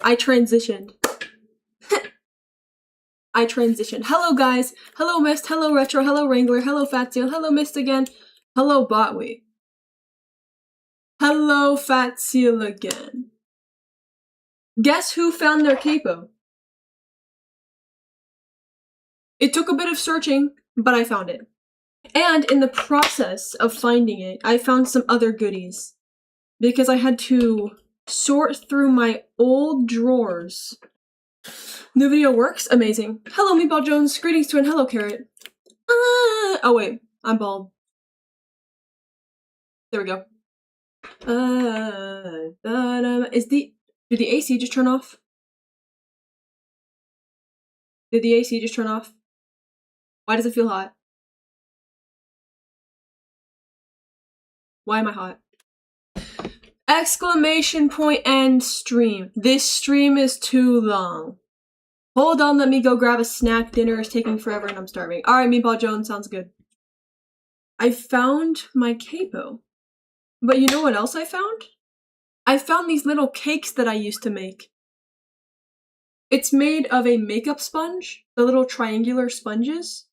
I transitioned. I transitioned. Hello, guys. Hello, Mist. Hello, Retro. Hello, Wrangler. Hello, Fat Seal. Hello, Mist again. Hello, Botwe. Hello, Fat Seal again. Guess who found their capo? It took a bit of searching, but I found it. And in the process of finding it, I found some other goodies. Because I had to sort through my old drawers. The video works? Amazing. Hello, Meatball Jones. Greetings, Twin. Hello, Carrot. Oh, wait. I'm bald. There we go. Did the AC just turn off? Did the AC just turn off? Why does it feel hot? Why am I hot? Exclamation point end stream. This stream is too long. Hold on, let me go grab a snack. Dinner is taking forever and I'm starving. Alright, Meatball Jones, sounds good. I found my capo. But you know what else I found? I found these little cakes that I used to make. It's made of a makeup sponge, the little triangular sponges,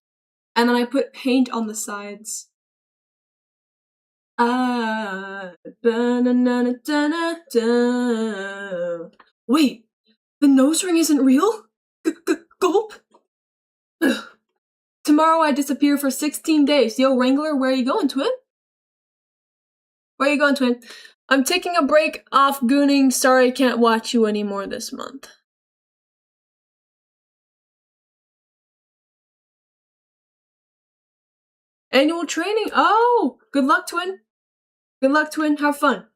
and then I put paint on the sides. Wait, the nose ring isn't real? Gulp? Tomorrow I disappear for 16 days. Yo, Wrangler, where are you going, Twin? Where are you going, Twin? I'm taking a break off gooning. Sorry I can't watch you anymore this month. Annual training? Oh! Good luck, Twin. Good luck, Twin. Have fun.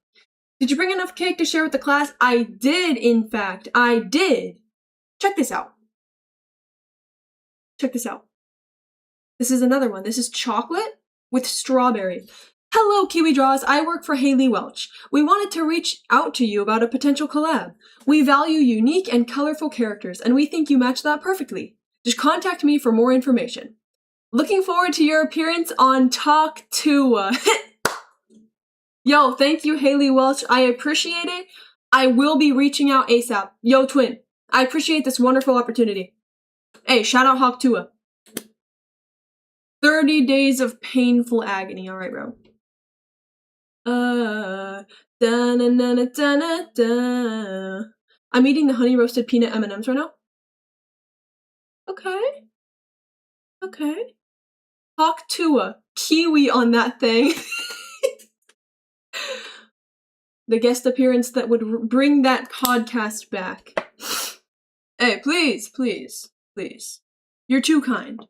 Did you bring enough cake to share with the class? I did, in fact. I did. Check this out. Check this out. This is another one. This is chocolate with strawberry. Hello, Kiwi Draws. I work for Haley Welch. We wanted to reach out to you about a potential collab. We value unique and colorful characters, and we think you match that perfectly. Just contact me for more information. Looking forward to your appearance on Talk to. Yo, thank you, Haley Welch. I appreciate it. I will be reaching out ASAP. Yo, Twin, I appreciate this wonderful opportunity. Hey, shout out Hawk Tua. 30 days of painful agony. Alright, bro. I'm eating the honey roasted peanut M&Ms right now. Okay. Okay. Hawk Tua. Kiwi on that thing. The guest appearance that would bring that podcast back. Hey, please, please, please. You're too kind.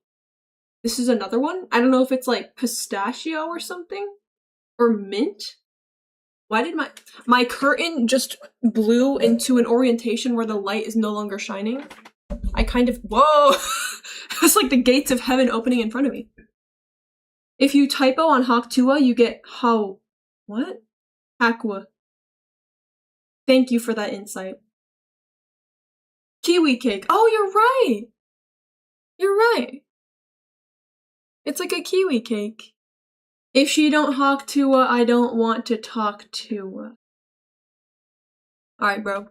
This is another one? I don't know if it's like pistachio or something? Or mint? Why did my curtain just blew into an orientation where the light is no longer shining? I kind of, whoa! It's like the gates of heaven opening in front of me. If you typo on Hawk Tua, you get what? Aqua. Thank you for that insight. Kiwi cake. Oh, you're right! You're right. It's like a kiwi cake. If she don't Hawk Tua, I don't want to talk to. Alright, bro.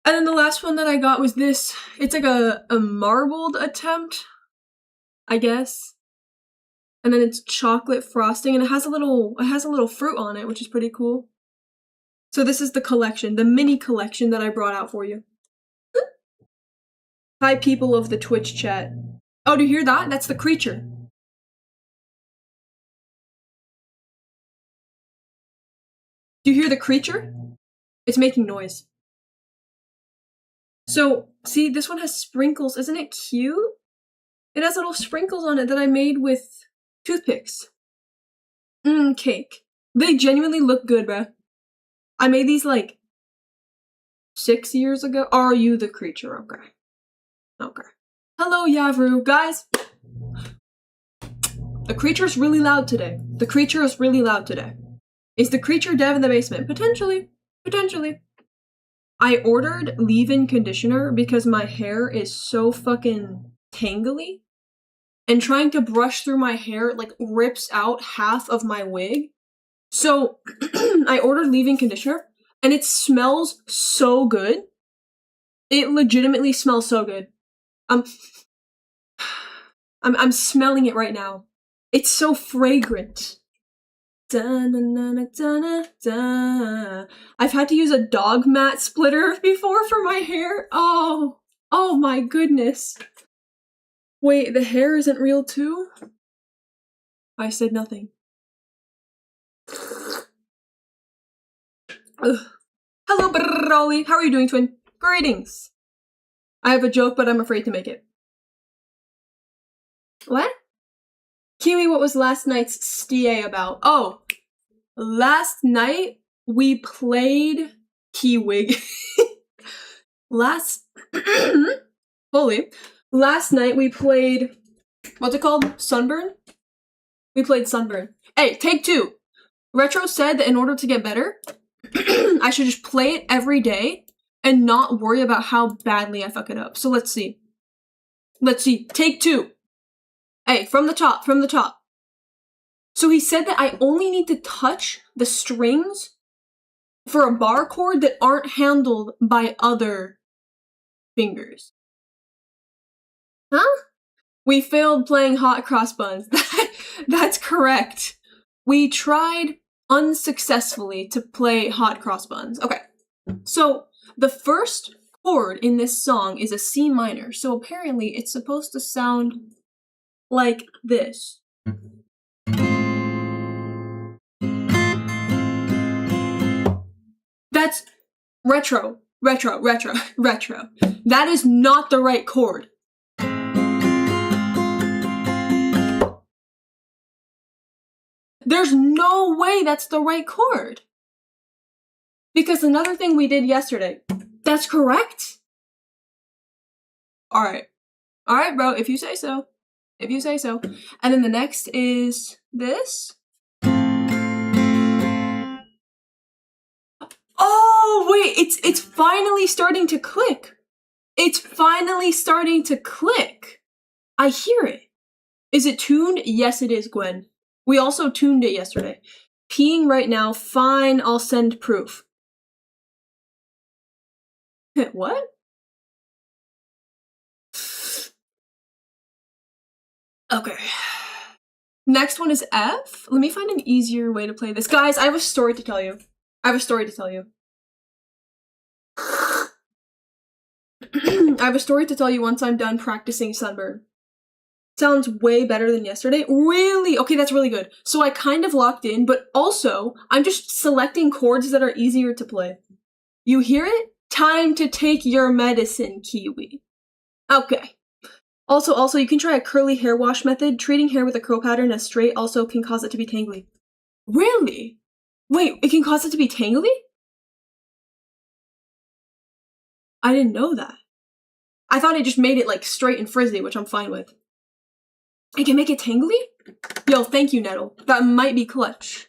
And then the last one that I got was this. It's like a marbled attempt, I guess. And then it's chocolate frosting, and it has a little fruit on it, which is pretty cool. So this is the collection, the mini collection that I brought out for you. Hi, people of the Twitch chat. Oh, do you hear that? That's the creature. Do you hear the creature? It's making noise. So, see, this one has sprinkles. Isn't it cute? It has little sprinkles on it that I made with toothpicks. Cake. They genuinely look good, bruh. I made these like 6 years ago. Are you the creature? Okay. Okay. Hello, Yavru. Guys! The creature's really loud today. The creature is really loud today. Is the creature dev in the basement? Potentially. Potentially. I ordered leave-in conditioner because my hair is so fucking tangly. And trying to brush through my hair, like, rips out half of my wig. So, I ordered leave-in conditioner, and it smells so good. It legitimately smells so good. I'm smelling it right now. It's so fragrant. I've had to use a dog mat splitter before for my hair. Oh my goodness. Wait, the hair isn't real too? I said nothing. Ugh. Hello, Broly. How are you doing, twin? Greetings. I have a joke, but I'm afraid to make it. What? Kiwi, what was last night's STA about? Oh, last night we played Kiwig. Last night we played, what's it called? Sunburn? We played Sunburn. Hey, take two. Retro said that in order to get better, I should just play it every day and not worry about how badly I fuck it up. So let's see. Take two. Hey, from the top. So he said that I only need to touch the strings for a bar chord that aren't handled by other fingers. Huh? We failed playing hot cross buns. That's correct. We tried unsuccessfully to play hot cross buns. Okay, so the first chord in this song is a C minor, so apparently it's supposed to sound like this. That's retro. That is not the right chord. There's no way that's the right chord. Because another thing we did yesterday, that's correct. Alright, bro, if you say so. And then the next is this. Oh, wait, it's finally starting to click. I hear it. Is it tuned? Yes, it is, Gwen. We also tuned it yesterday. Peeing right now. Fine, I'll send proof. What? Okay. Next one is F. Let me find an easier way to play this. Guys, I have a story to tell you. I have a story to tell you once I'm done practicing Sunburn. Sounds way better than yesterday. Really? Okay, that's really good. So I kind of locked in, but also, I'm just selecting chords that are easier to play. You hear it? Time to take your medicine, Kiwi. Okay. Also, you can try a curly hair wash method. Treating hair with a curl pattern as straight also can cause it to be tangly. Really? Wait, it can cause it to be tangly? I didn't know that. I thought it just made it like straight and frizzy, which I'm fine with. It can make it tangly? Yo, thank you, Nettle. That might be clutch.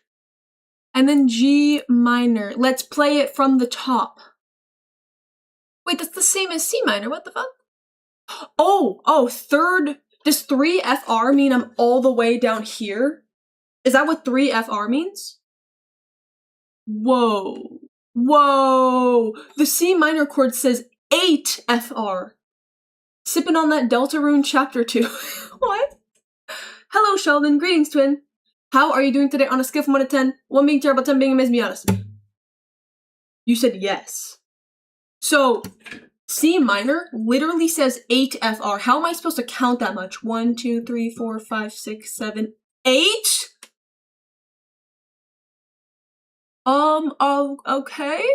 And then G minor. Let's play it from the top. Wait, that's the same as C minor. What the fuck? Oh, third. Does 3 FR mean I'm all the way down here? Is that what 3 FR means? Whoa. The C minor chord says 8 FR. Sipping on that Deltarune chapter 2. What? Hello, Sheldon. Greetings, twin. How are you doing today on a scale from 1 to 10? 1 being terrible, 10 being amazing, be honest. You said yes. So, C minor literally says 8 FR. How am I supposed to count that much? 1, 2, 3, 4, 5, 6, 7, 8? Okay.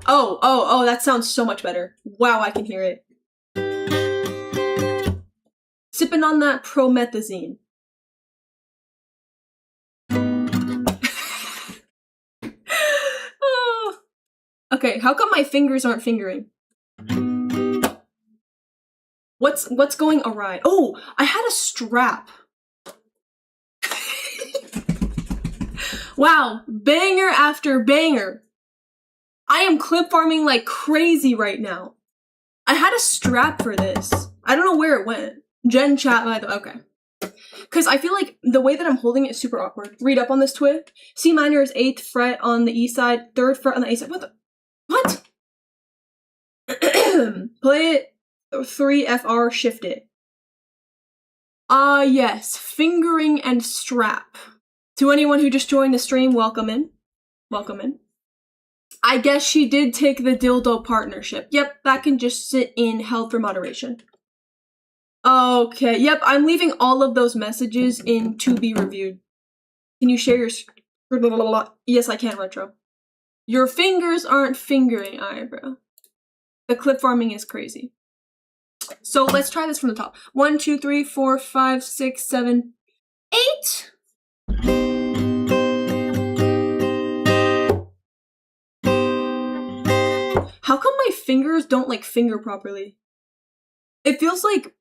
Oh, that sounds so much better. Wow, I can hear it. Sipping on that promethazine. Oh. Okay, how come my fingers aren't fingering? What's going awry? Oh, I had a strap. Wow, banger after banger. I am clip farming like crazy right now. I had a strap for this. I don't know where it went. Gen chat, by the okay. Because I feel like the way that I'm holding it is super awkward. Read up on this, Twi. C minor is 8th fret on the E side, 3rd fret on the A side. What? Play it 3 FR, shift it. Yes. Fingering and strap. To anyone who just joined the stream, welcome in. Welcome in. I guess she did take the dildo partnership. Yep, that can just sit in held for moderation. Okay, yep, I'm leaving all of those messages in to be reviewed. Can you share your... Yes, I can, Retro. Your fingers aren't fingering, eyebrow. The clip farming is crazy. So let's try this from the top. 1, 2, 3, 4, 5, 6, 7, 8. How come my fingers don't like finger properly? It feels like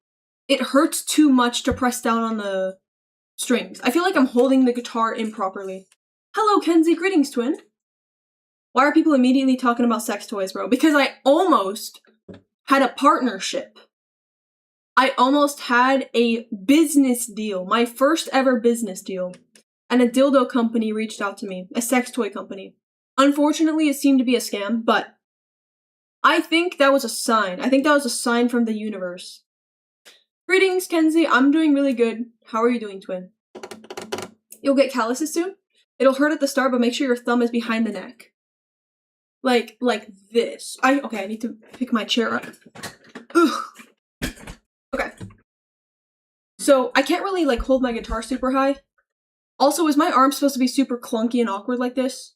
it hurts too much to press down on the strings. I feel like I'm holding the guitar improperly. Hello, Kenzie. Greetings, twin. Why are people immediately talking about sex toys, bro? Because I almost had a partnership. I almost had a business deal, my first ever business deal. And a dildo company reached out to me, a sex toy company. Unfortunately, it seemed to be a scam, but I think that was a sign. I think that was a sign from the universe. Greetings, Kenzie. I'm doing really good. How are you doing, twin? You'll get calluses soon? It'll hurt at the start, but make sure your thumb is behind the neck. Like this. Okay, I need to pick my chair up. Ugh. Okay. So, I can't really, like, hold my guitar super high. Also, is my arm supposed to be super clunky and awkward like this?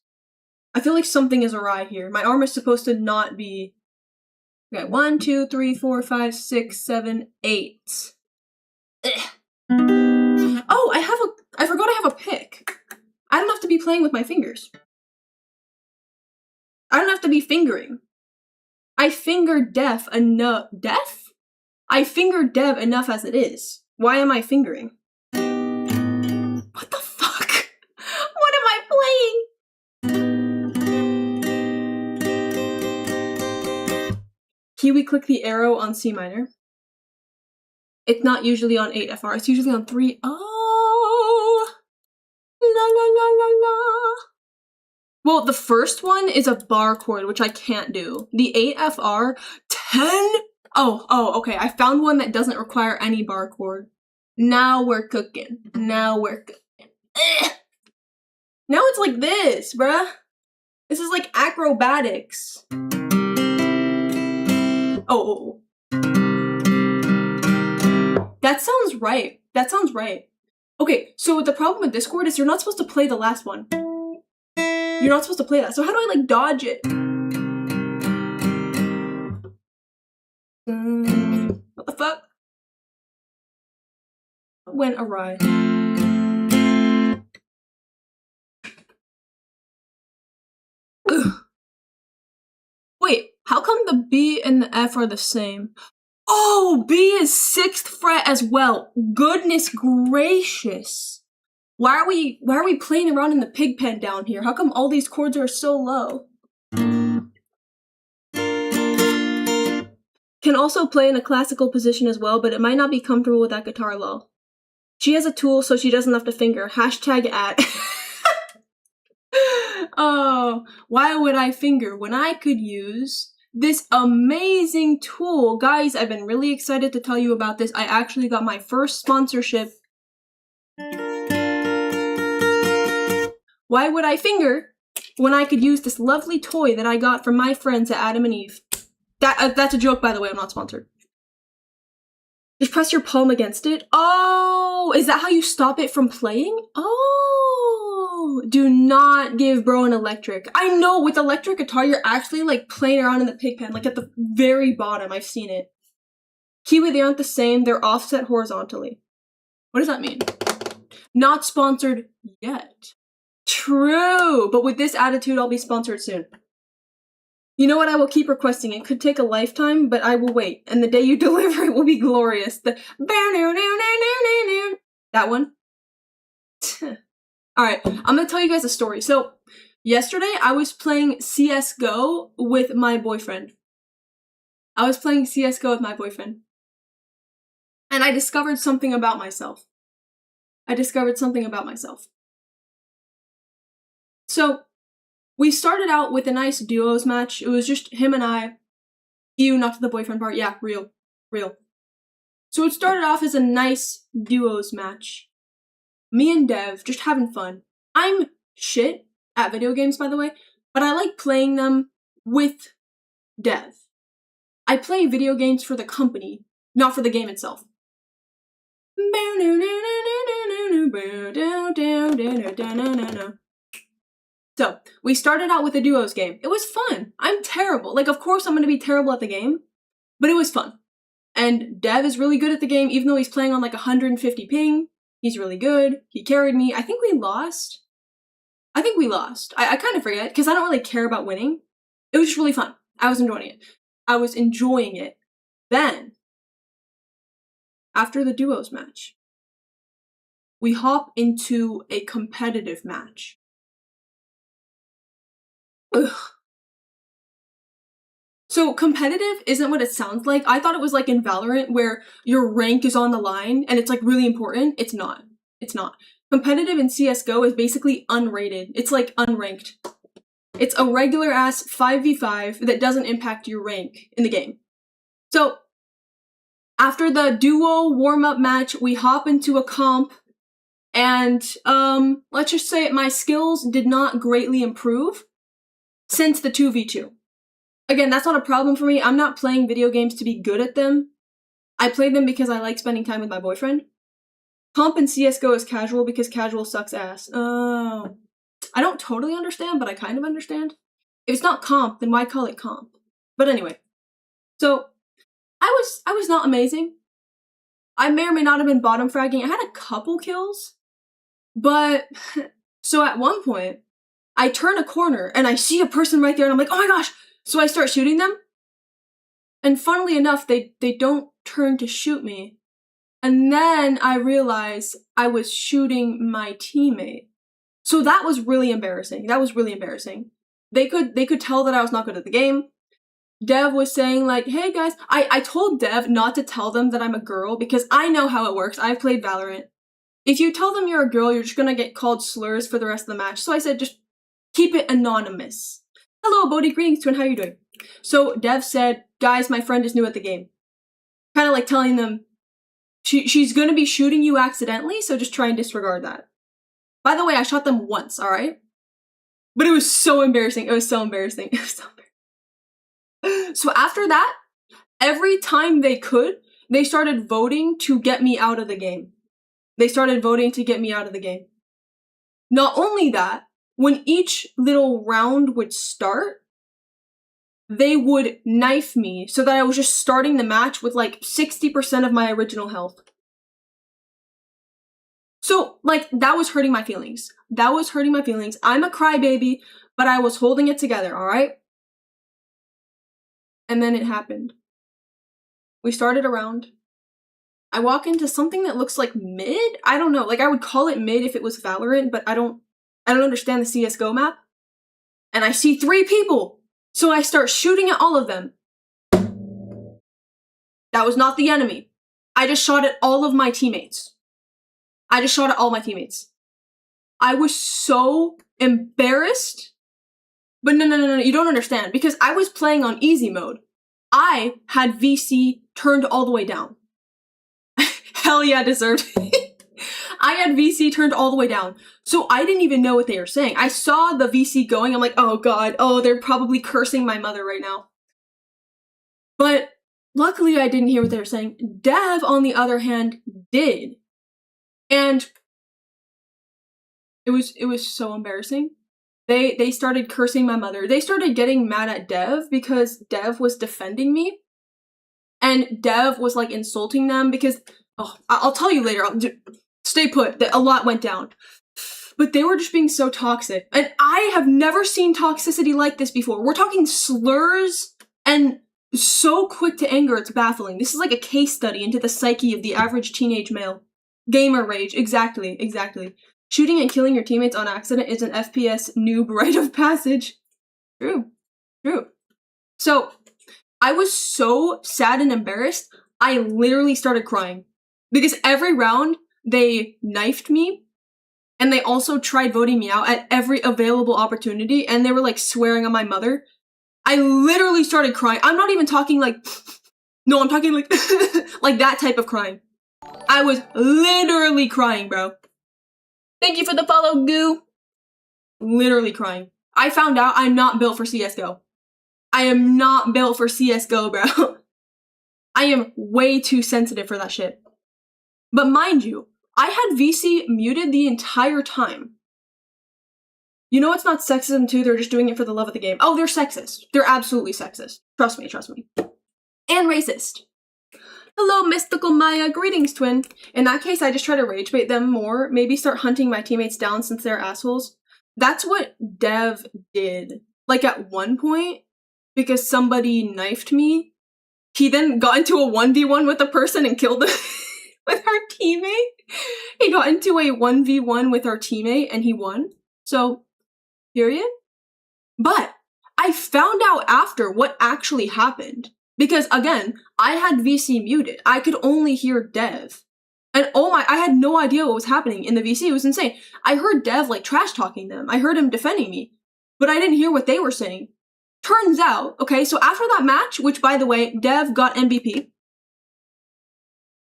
I feel like something is awry here. My arm is supposed to not be... Okay, 1, 2, 3, 4, 5, 6, 7, 8. Ugh. Oh, I forgot I have a pick. I don't have to be playing with my fingers. I don't have to be fingering. I finger deaf enough. Deaf? I finger dev enough as it is. Why am I fingering? What the fuck? What am I playing? Kiwi, click the arrow on C minor. It's not usually on 8 FR, it's usually on 3. Oh! La la la la la. Well, the first one is a bar chord, which I can't do. The 8 FR, 10? Oh, okay. I found one that doesn't require any bar chord. Now we're cooking. Now we're cooking. Ugh. Now it's like this, bruh. This is like acrobatics. Oh. That sounds right. That sounds right. Okay, so the problem with this chord is you're not supposed to play the last one. You're not supposed to play that. So how do I, like, dodge it? What the fuck? Went awry. Ugh. Wait, how come the B and the F are the same? Oh, B is 6th fret as well. Goodness gracious. Why are we playing around in the pig pen down here? How come all these chords are so low? Can also play in a classical position as well, but it might not be comfortable with that guitar low. She has a tool so she doesn't have to finger. Hashtag at. Oh, why would I finger when I could use this amazing tool? Guys, I've been really excited to tell you about this. I actually got my first sponsorship. Why would I finger when I could use this lovely toy that I got from my friends at Adam and Eve? That's a joke, by the way. I'm not sponsored. Just press your palm against it. Oh, is that how you stop it from playing? Oh, do not give bro an electric. I know, with electric guitar, you're actually, like, playing around in the pig pen, like, at the very bottom. I've seen it. Kiwi, they aren't the same. They're offset horizontally. What does that mean? Not sponsored yet. True, but with this attitude, I'll be sponsored soon. You know what? I will keep requesting. It could take a lifetime, but I will wait. And the day you deliver it will be glorious. That one. Alright, I'm gonna tell you guys a story. So, yesterday I was playing CSGO with my boyfriend. And I discovered something about myself. I discovered something about myself. So, we started out with a nice duos match. It was just him and I. Ew, not to the boyfriend part. Yeah, real. So it started off as a nice duos match. Me and Dev just having fun. I'm shit at video games, by the way, but I like playing them with Dev. I play video games for the company, not for the game itself. So, we started out with a duos game. It was fun. I'm terrible. Like, of course I'm gonna be terrible at the game, but it was fun. And Dev is really good at the game, even though he's playing on like 150 ping. He's really good. He carried me. I think we lost. I kind of forget, because I don't really care about winning. It was just really fun. I was enjoying it. Then, after the duos match, we hop into a competitive match. Ugh. So competitive isn't what it sounds like. I thought it was like in Valorant where your rank is on the line and it's like really important. It's not. Competitive in CSGO is basically unrated. It's like unranked. It's a regular ass 5v5 that doesn't impact your rank in the game. So after the duo warm-up match, we hop into a comp and let's just say my skills did not greatly improve since the 2v2. Again, that's not a problem for me. I'm not playing video games to be good at them. I play them because I like spending time with my boyfriend. Comp in CSGO is casual because casual sucks ass. Oh. I don't totally understand, but I kind of understand. If it's not comp, then why call it comp? But anyway. So, I was not amazing. I may or may not have been bottom fragging. I had a couple kills. But, so at one point, I turn a corner and I see a person right there and I'm like, oh my gosh! So I start shooting them, and funnily enough, they don't turn to shoot me. And then I realize I was shooting my teammate. So that was really embarrassing. They could tell that I was not good at the game. Dev was saying like, hey guys, I told Dev not to tell them that I'm a girl because I know how it works. I've played Valorant. If you tell them you're a girl, you're just gonna get called slurs for the rest of the match. So I said, just keep it anonymous. Hello, Bodhi, greetings, twin, how are you doing? So Dev said, guys, my friend is new at the game. Kind of like telling them, she's gonna be shooting you accidentally, so just try and disregard that. By the way, I shot them once, alright? But it was so embarrassing. So after that, every time they could, they started voting to get me out of the game. Not only that, when each little round would start, they would knife me so that I was just starting the match with like 60% of my original health. So, like, that was hurting my feelings. I'm a crybaby, but I was holding it together, alright? And then it happened. We started a round. I walk into something that looks like mid? I don't know. Like, I would call it mid if it was Valorant, but I don't understand the CSGO map. And I see 3 people. So I start shooting at all of them. That was not the enemy. I just shot at all my teammates. I was so embarrassed. But no, you don't understand. Because I was playing on easy mode. I had VC turned all the way down. Hell yeah, deserved. I had VC turned all the way down. So I didn't even know what they were saying. I saw the VC going. I'm like, oh god, they're probably cursing my mother right now. But luckily I didn't hear what they were saying. Dev, on the other hand, did. And it was so embarrassing. They started cursing my mother. They started getting mad at Dev because Dev was defending me. And Dev was like insulting them because, I'll tell you later. Stay put. A lot went down. But they were just being so toxic. And I have never seen toxicity like this before. We're talking slurs and so quick to anger, it's baffling. This is like a case study into the psyche of the average teenage male. Gamer rage. Exactly. Shooting and killing your teammates on accident is an FPS noob rite of passage. True. So, I was so sad and embarrassed, I literally started crying. Because every round, they knifed me, and they also tried voting me out at every available opportunity, and they were like swearing on my mother. I literally started crying. I'm not even talking like, no, I'm talking like, like that type of crying. I was literally crying, bro. Thank you for the follow, Goo. Literally crying. I found out I'm not built for CSGO. I am not built for CSGO, bro. I am way too sensitive for that shit. But mind you, I had VC muted the entire time. You know it's not sexism too, they're just doing it for the love of the game. Oh, they're sexist. They're absolutely sexist. Trust me, trust me. And racist. Hello, Mystical Maya. Greetings, twin. In that case, I just try to rage bait them more. Maybe start hunting my teammates down since they're assholes. That's what Dev did. Like at one point, because somebody knifed me, he then got into a 1v1 with a person and killed them with our teammate. He got into a 1v1 with our teammate and he won. So, period. But I found out after what actually happened. Because again, I had VC muted. I could only hear Dev. And oh my, I had no idea what was happening in the VC. It was insane. I heard Dev like trash talking them. I heard him defending me. But I didn't hear what they were saying. Turns out, okay, so after that match, which by the way, Dev got MVP.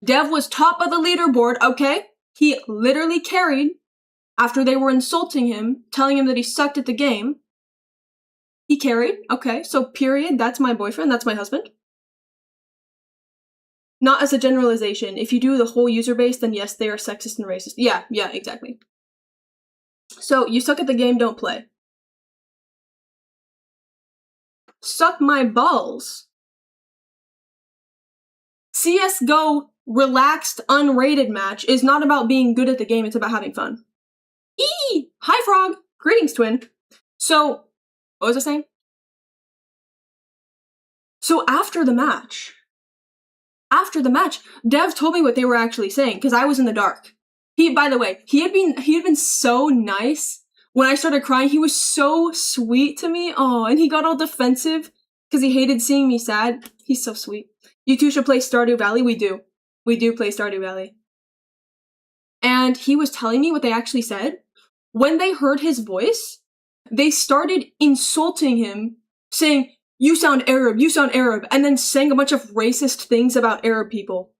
Dev was top of the leaderboard, okay? He literally carried after they were insulting him, telling him that he sucked at the game. He carried, okay, so period, that's my boyfriend, that's my husband. Not as a generalization. If you do the whole user base, then yes, they are sexist and racist. Yeah, exactly. So, you suck at the game, don't play. Suck my balls. CSGO relaxed, unrated match is not about being good at the game, it's about having fun. Eee! Hi, Frog! Greetings, twin. So, what was I saying? So after the match, Dev told me what they were actually saying, because I was in the dark. By the way, he had been so nice. When I started crying, he was so sweet to me. Oh, and he got all defensive because he hated seeing me sad. He's so sweet. You two should play Stardew Valley. We do. We do play Stardew Valley. And he was telling me what they actually said. When they heard his voice, they started insulting him, saying, "You sound Arab, you sound Arab," and then saying a bunch of racist things about Arab people.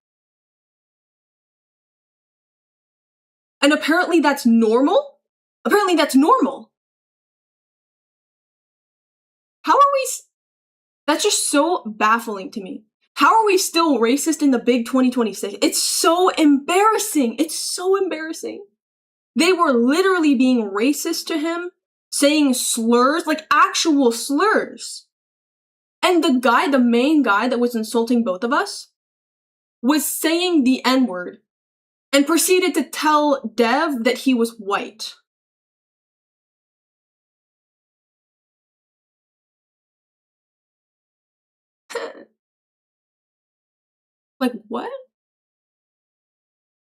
And apparently that's normal? Apparently that's normal. How are we... That's just so baffling to me. How are we still racist in the big 2026? It's so embarrassing. It's so embarrassing. They were literally being racist to him, saying slurs, like actual slurs. And the main guy that was insulting both of us, was saying the N-word and proceeded to tell Dev that he was white. Like, what?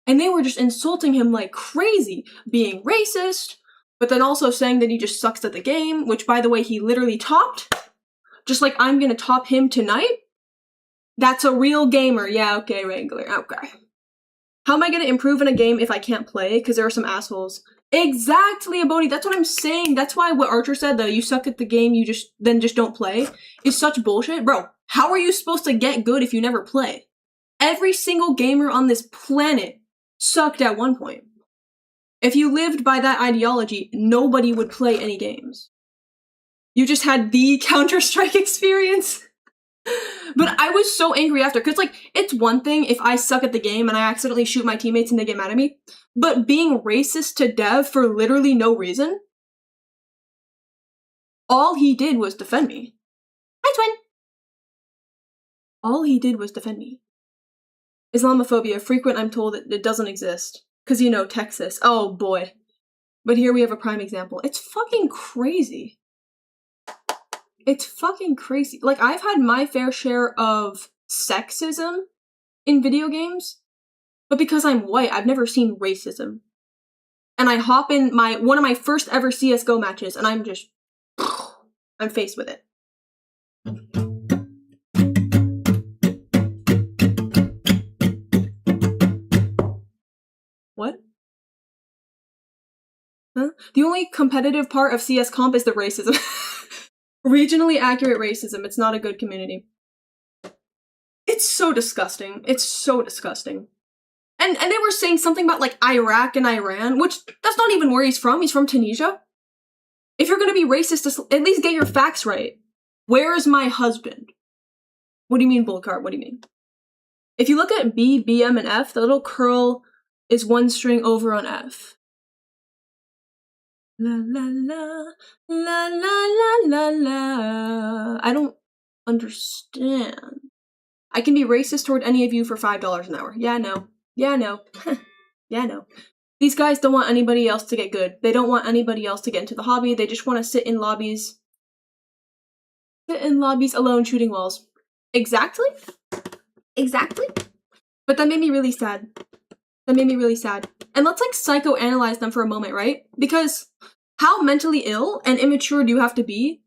And they were just insulting him like crazy, being racist, but then also saying that he just sucks at the game, which, by the way, he literally topped. Just like I'm gonna top him tonight. That's a real gamer. Yeah, okay, Wrangler. Okay. How am I gonna improve in a game if I can't play? Because there are some assholes. Exactly, Abodi. That's what I'm saying. That's why what Archer said, though, you suck at the game, you just don't play, is such bullshit. Bro, how are you supposed to get good if you never play? Every single gamer on this planet sucked at one point. If you lived by that ideology, nobody would play any games. You just had the Counter-Strike experience. But I was so angry after, because, like, it's one thing if I suck at the game and I accidentally shoot my teammates and they get mad at me, but being racist to Dev for literally no reason, all he did was defend me. Hi, twin! All he did was defend me. Islamophobia, frequent, I'm told it doesn't exist. Because, you know, Texas. Oh, boy. But here we have a prime example. It's fucking crazy. It's fucking crazy. Like, I've had my fair share of sexism in video games, but because I'm white, I've never seen racism. And I hop in one of my first ever CSGO matches, and I'm just... I'm faced with it. Huh? The only competitive part of CS Comp is the racism. Regionally accurate racism. It's not a good community. It's so disgusting. It's so disgusting. And they were saying something about, like, Iraq and Iran, which that's not even where he's from. He's from Tunisia. If you're gonna be racist, at least get your facts right. Where is my husband? What do you mean, Bullcart? What do you mean? If you look at B, BM, and F, the little curl is one string over on F. La la la, la la la la la. I don't understand. I can be racist toward any of you for $5 an hour. Yeah, no. Yeah, no. Yeah, no. These guys don't want anybody else to get good. They don't want anybody else to get into the hobby. They just want to sit in lobbies. Sit in lobbies alone shooting walls. Exactly? Exactly? But that made me really sad. That made me really sad. And let's, like, psychoanalyze them for a moment, right? Because how mentally ill and immature do you have to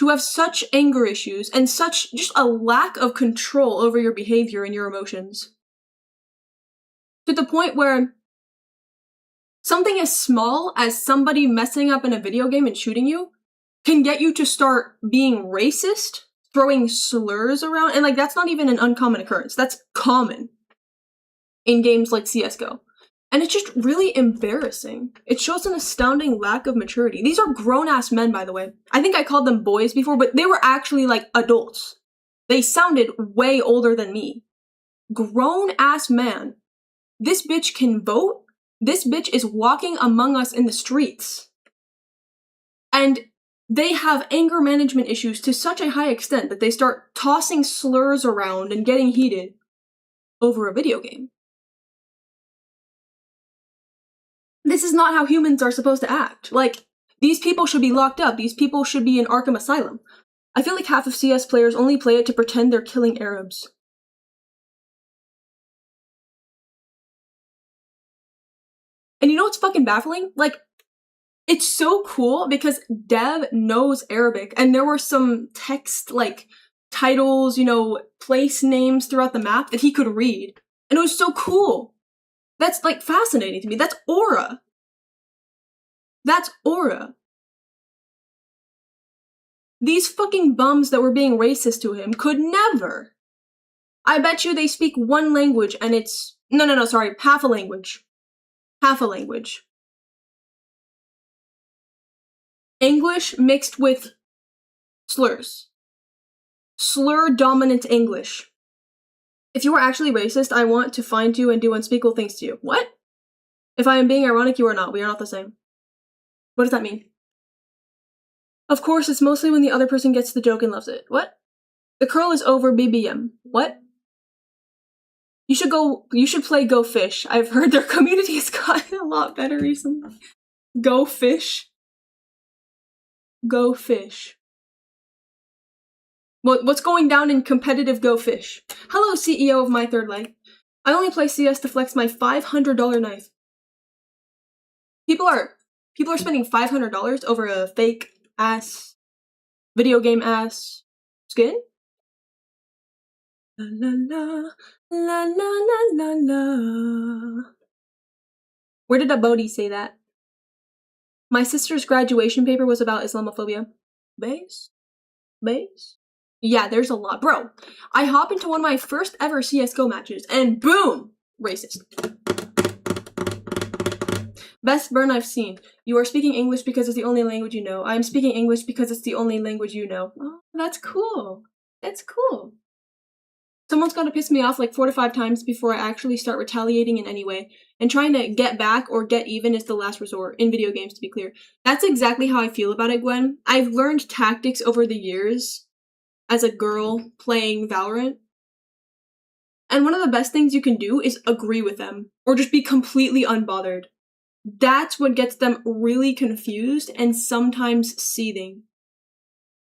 have such anger issues and such just a lack of control over your behavior and your emotions? To the point where something as small as somebody messing up in a video game and shooting you can get you to start being racist, throwing slurs around, and, like, that's not even an uncommon occurrence. That's common in games like CSGO. And it's just really embarrassing. It shows an astounding lack of maturity. These are grown-ass men, by the way. I think I called them boys before, but they were actually, like, adults. They sounded way older than me. Grown-ass man. This bitch can vote. This bitch is walking among us in the streets. And they have anger management issues to such a high extent that they start tossing slurs around and getting heated over a video game. This is not how humans are supposed to act. Like, these people should be locked up. These people should be in Arkham Asylum. I feel like half of CS players only play it to pretend they're killing Arabs. And you know what's fucking baffling? Like, it's so cool because Dev knows Arabic, and there were some text, like, titles, you know, place names throughout the map that he could read. And it was so cool. That's, like, fascinating to me. That's aura. That's aura. These fucking bums that were being racist to him could never. I bet you they speak one language and it's... No, sorry, half a language. Half a language. English mixed with slurs. Slur-dominant English. If you are actually racist, I want to find you and do unspeakable things to you. What? If I am being ironic, you are not. We are not the same. What does that mean? Of course, it's mostly when the other person gets the joke and loves it. What? The curl is over BBM. What? You should play Go Fish. I've heard their community has gotten a lot better recently. Go Fish. Go Fish. What's going down in competitive Go Fish? Hello, CEO of My Third Leg. I only play CS to flex my $500 knife. People are spending $500 over a fake ass video game ass skin. La la la la la la la. Where did a Bodhi say that? My sister's graduation paper was about Islamophobia. Base? Yeah, there's a lot. Bro, I hop into one of my first ever CSGO matches, and boom! Racist. Best burn I've seen. You are speaking English because it's the only language you know. I am speaking English because it's the only language you know. Oh, that's cool. That's cool. Someone's got to piss me off like 4 to 5 times before I actually start retaliating in any way. And trying to get back or get even is the last resort, in video games, to be clear. That's exactly how I feel about it, Gwen. I've learned tactics over the years as a girl playing Valorant. And one of the best things you can do is agree with them, or just be completely unbothered. That's what gets them really confused and sometimes seething.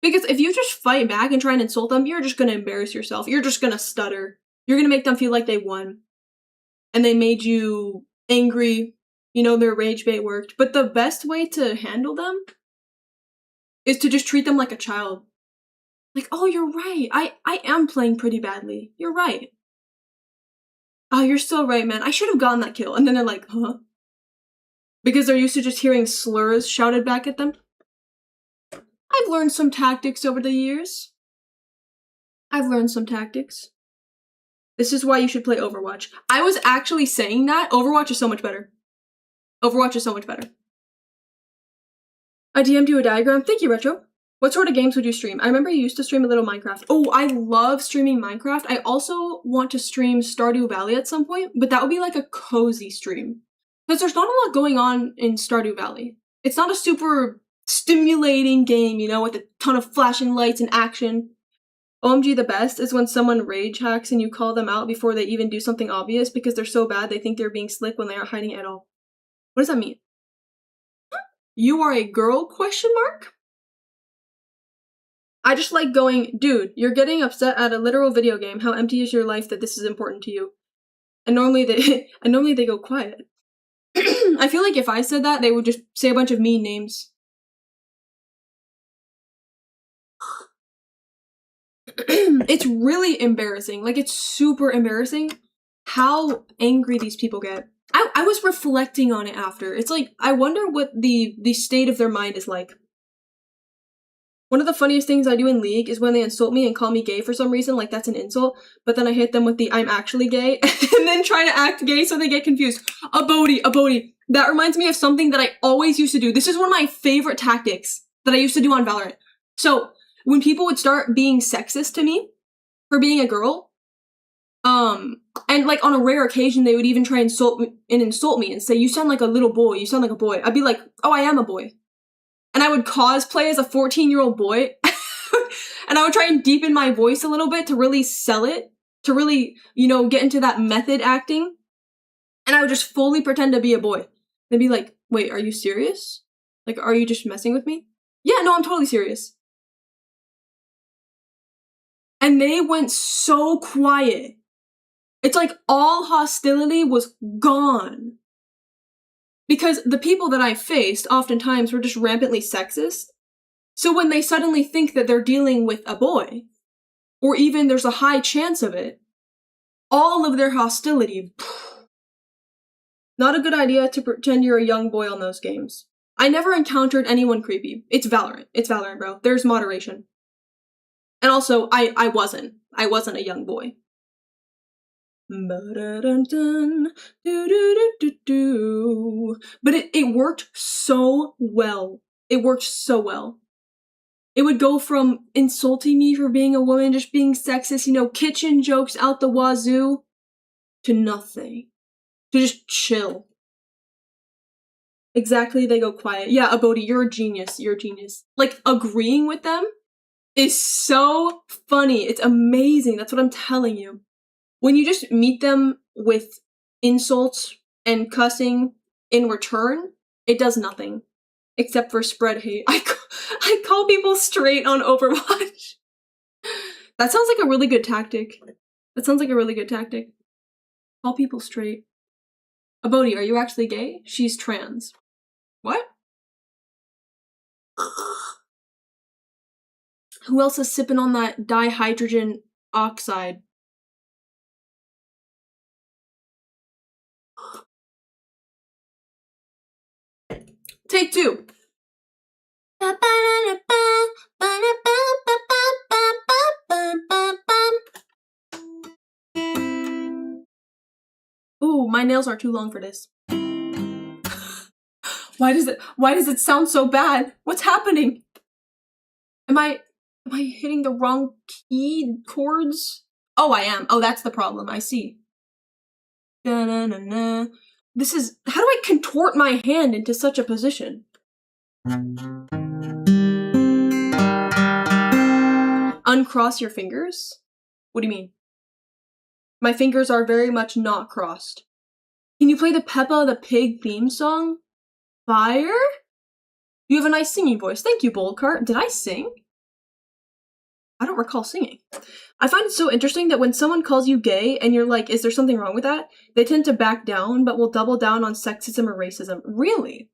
Because if you just fight back and try and insult them, you're just gonna embarrass yourself. You're just gonna stutter. You're gonna make them feel like they won. And they made you angry. You know, their rage bait worked. But the best way to handle them is to just treat them like a child. Like, oh, you're right. I am playing pretty badly. You're right. Oh, you're so right, man. I should have gotten that kill. And then they're like, huh? because they're used to just hearing slurs shouted back at them. I've learned some tactics over the years. This is why you should play Overwatch. I was actually saying that. Overwatch is so much better. I DM'd you a diagram. Thank you, Retro. What sort of games would you stream? I remember you used to stream a little Minecraft. Oh, I love streaming Minecraft. I also want to stream Stardew Valley at some point, but that would be like a cozy stream. Because there's not a lot going on in Stardew Valley. It's not a super stimulating game, you know, with a ton of flashing lights and action. OMG, the best is when someone rage hacks and you call them out before they even do something obvious because they're so bad they think they're being slick when they aren't hiding at all. What does that mean? You are a girl, question mark? I just like going, dude, you're getting upset at a literal video game. How empty is your life that this is important to you? And normally they go quiet. I feel like if I said that, they would just say a bunch of mean names. It's really embarrassing. Like, it's super embarrassing how angry these people get. I was reflecting on it after. It's like, I wonder what the state of their mind is like. One of the funniest things I do in League is when they insult me and call me gay for some reason, like that's an insult, but then I hit them with the I'm actually gay, and then try to act gay so they get confused. A Bodhi. That reminds me of something that I always used to do. This is one of my favorite tactics that I used to do on Valorant. So, when people would start being sexist to me for being a girl, and like on a rare occasion they would even try and insult me and say, you sound like a little boy, you sound like a boy. I'd be like, oh, I am a boy. And I would cosplay as a 14-year-old boy, and I would try and deepen my voice a little bit to really sell it, to really, you know, get into that method acting. And I would just fully pretend to be a boy. They'd be like, wait, are you serious? Like, are you just messing with me? Yeah, no, I'm totally serious. And they went so quiet. It's like all hostility was gone. Because the people that I faced oftentimes were just rampantly sexist. So when they suddenly think that they're dealing with a boy, or even there's a high chance of it, all of their hostility. Not a good idea to pretend you're a young boy on those games. I never encountered anyone creepy. It's Valorant. It's Valorant, bro. There's moderation. And also, I wasn't a young boy. But it worked so well. It worked so well. It would go from insulting me for being a woman, just being sexist, you know, kitchen jokes out the wazoo, to nothing. To just chill. Exactly, they go quiet. Yeah, Abodi, you're a genius. You're a genius. Like, agreeing with them is so funny. It's amazing. That's what I'm telling you. When you just meet them with insults and cussing in return, it does nothing. Except for spread hate. I call people straight on Overwatch. That sounds like a really good tactic. Call people straight. Abodi, are you actually gay? She's trans. What? Who else is sipping on that dihydrogen oxide? Take two. Ooh, my nails are too long for this. Why does it sound so bad? What's happening? Am I hitting the wrong key chords? Oh, I am. Oh, that's the problem. I see. Da-na-na-na. This is, how do I contort my hand into such a position? Uncross your fingers? What do you mean? My fingers are very much not crossed. Can you play the Peppa the Pig theme song? Fire? You have a nice singing voice. Thank you, Boldcart. Did I sing? I don't recall singing. I find it so interesting that when someone calls you gay and you're like, is there something wrong with that? They tend to back down, but will double down on sexism or racism. Really?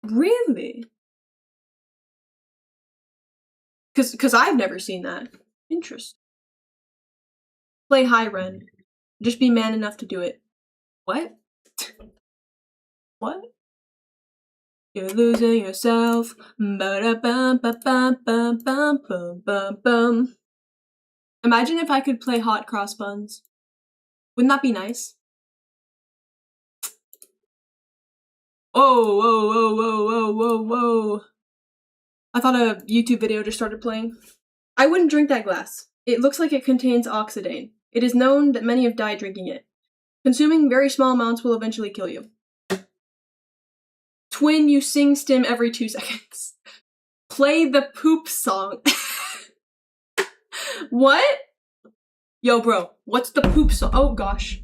Really? Because I've never seen that. Interesting. Play high, Ren. Just be man enough to do it. What? What? You're losing yourself. Ba-da-bum-ba-bum-bum-bum-bum-bum. Imagine if I could play Hot Cross Buns. Wouldn't that be nice? Oh, whoa, whoa, whoa, whoa, whoa, whoa. I thought a YouTube video just started playing. I wouldn't drink that glass. It looks like it contains oxidane. It is known that many have died drinking it. Consuming very small amounts will eventually kill you. Twin, you sing stim every 2 seconds. Play the poop song. What? Yo, bro, what's the poop song? Oh, gosh.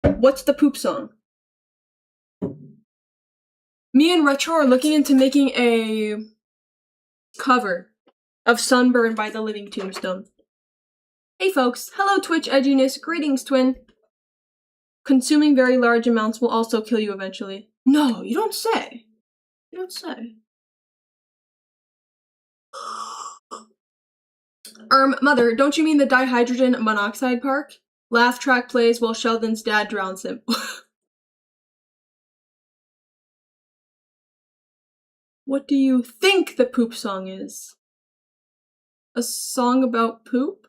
What's the poop song? Me and Retro are looking into making a cover of Sunburn by the Living Tombstone. Hey folks, hello Twitch edginess, greetings twin. Consuming very large amounts will also kill you eventually. No, you don't say. You don't say. Mother, don't you mean the dihydrogen monoxide park? Laugh track plays while Sheldon's dad drowns him. What do you think the poop song is? A song about poop?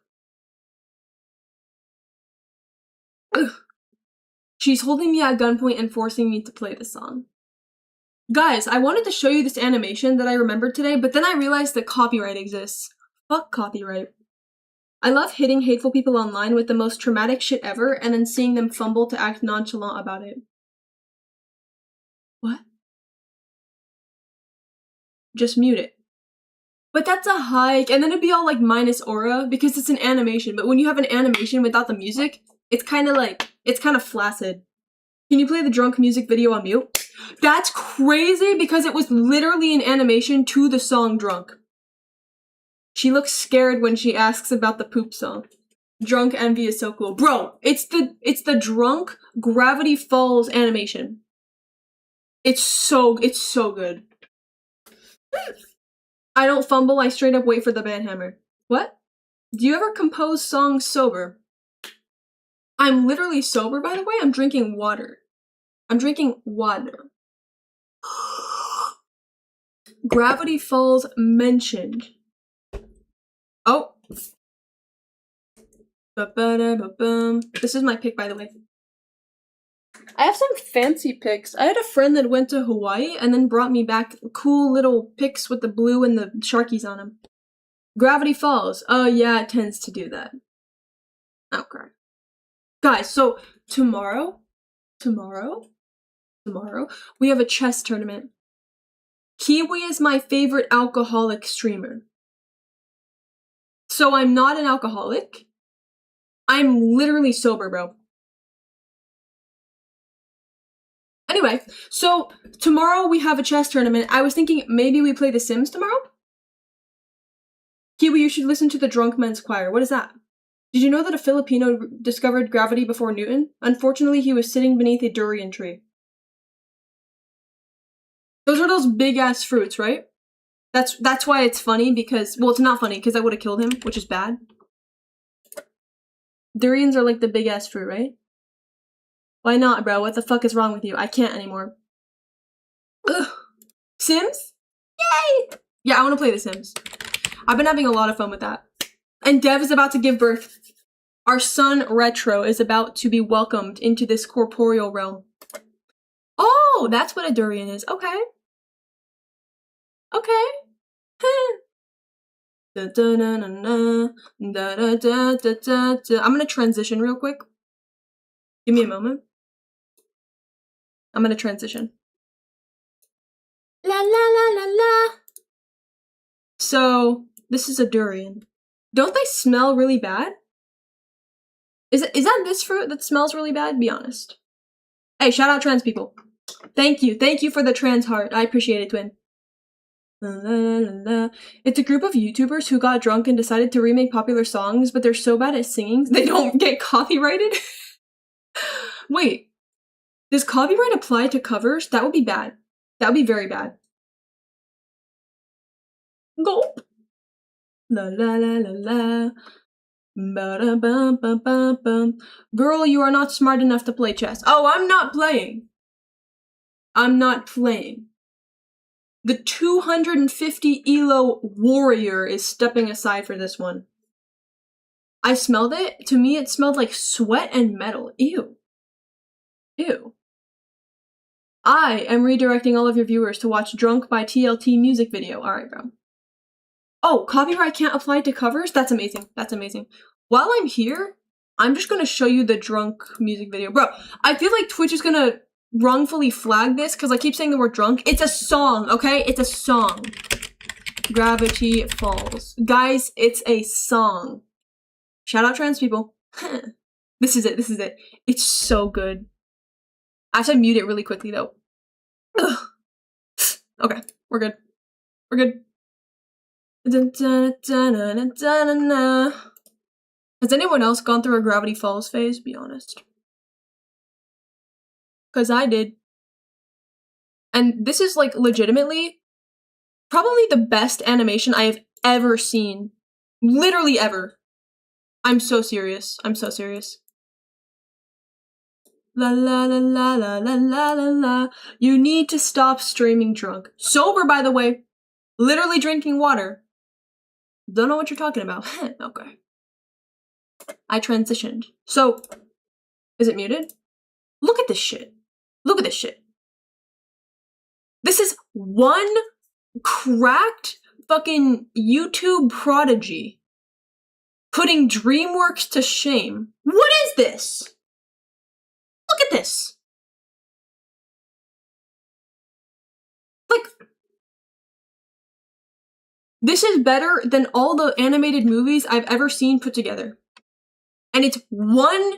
Ugh. She's holding me at gunpoint and forcing me to play the song. Guys, I wanted to show you this animation that I remembered today, but then I realized that copyright exists. Fuck copyright. I love hitting hateful people online with the most traumatic shit ever and then seeing them fumble to act nonchalant about it. What? Just mute it. But that's a hike, and then it'd be all like minus aura because it's an animation, but when you have an animation without the music, it's kind of flaccid. Can you play the drunk music video on mute? That's crazy because it was literally an animation to the song Drunk. She looks scared when she asks about the poop song. Drunk Envy is so cool. Bro, it's the Drunk Gravity Falls animation. It's so good. I don't fumble, I straight up wait for the band hammer. What? Do you ever compose songs sober? I'm literally sober, by the way. I'm drinking water. Gravity Falls mentioned. Oh. This is my pick, by the way. I have some fancy pics. I had a friend that went to Hawaii and then brought me back cool little pics with the blue and the sharkies on them. Gravity Falls. Oh yeah, it tends to do that. Okay. Guys, so tomorrow, we have a chess tournament. Kiwi is my favorite alcoholic streamer. So I'm not an alcoholic. I'm literally sober, bro. Anyway, so tomorrow we have a chess tournament. I was thinking maybe we play The Sims tomorrow? Kiwi, you should listen to the Drunk Men's Choir. What is that? Did you know that a Filipino discovered gravity before Newton? Unfortunately, he was sitting beneath a durian tree. Those are those big-ass fruits, right? That's why it's funny, because... Well, it's not funny, because I would have killed him, which is bad. Durians are like the big-ass fruit, right? Why not, bro? What the fuck is wrong with you? I can't anymore. Ugh. Sims? Yay! Yeah, I want to play The Sims. I've been having a lot of fun with that. And Dev is about to give birth. Our son, Retro, is about to be welcomed into this corporeal realm. Oh, that's what a durian is. Okay. Okay. I'm gonna transition real quick. Give me a moment. I'm gonna transition. La la la la la. So, this is a durian. Don't they smell really bad? Is that this fruit that smells really bad? Be honest. Hey, shout out trans people. Thank you for the trans heart. I appreciate it, twin. La, la, la, la. It's a group of YouTubers who got drunk and decided to remake popular songs, but they're so bad at singing, they don't get copyrighted. Wait, does copyright apply to covers? That would be bad. That would be very bad. Gulp. La la la la la. Ba-da-bum-bum-bum-bum. Girl, you are not smart enough to play chess. Oh, I'm not playing. I'm not playing. The 250 elo warrior is stepping aside for this one. I smelled it. To me, it smelled like sweat and metal. Ew. Ew. I am redirecting all of your viewers to watch Drunk by TLT music video. Alright, bro. Oh, copyright can't apply to covers? That's amazing. That's amazing. While I'm here, I'm just gonna show you the Drunk music video. Bro, I feel like Twitch is gonna wrongfully flag this because I keep saying the word drunk. It's a song, okay? It's a song. Gravity Falls. Guys, it's a song. Shout out trans people. This is it. This is it. It's so good. I have to mute it really quickly though. Ugh. Okay, we're good. We're good. Has anyone else gone through a Gravity Falls phase? Be honest. Because I did. And this is like legitimately probably the best animation I have ever seen. Literally ever. I'm so serious. I'm so serious. La la la la la la la la la. You need to stop streaming drunk. Sober, by the way. Literally drinking water. Don't know what you're talking about. Okay. I transitioned. So, is it muted? Look at this shit. Look at this shit. This is one cracked fucking YouTube prodigy putting DreamWorks to shame. What is this? Look at this. Like, this is better than all the animated movies I've ever seen put together. And it's one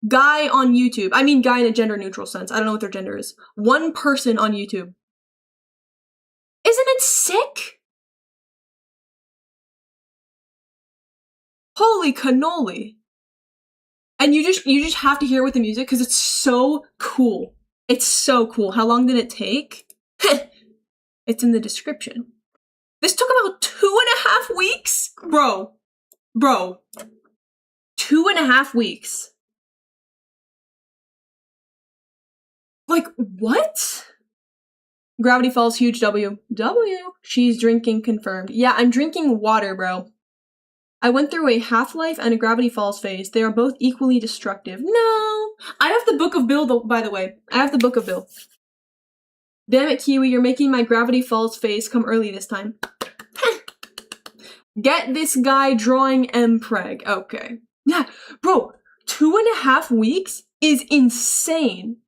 guy on YouTube. I mean guy in a gender neutral sense. I don't know what their gender is. One person on YouTube. Isn't it sick? Holy cannoli. And you just have to hear it with the music because it's so cool. It's so cool. How long did it take? It's in the description. This took about 2.5 weeks? Bro. 2.5 weeks. Like, what? Gravity Falls, huge W. She's drinking confirmed. Yeah, I'm drinking water, bro. I went through a Half-Life and a Gravity Falls phase. They are both equally destructive. No! I have the Book of Bill, by the way. I have the Book of Bill. Damn it, Kiwi, you're making my Gravity Falls phase come early this time. Get this guy drawing Mpreg. Okay. Yeah, bro, 2.5 weeks is insane.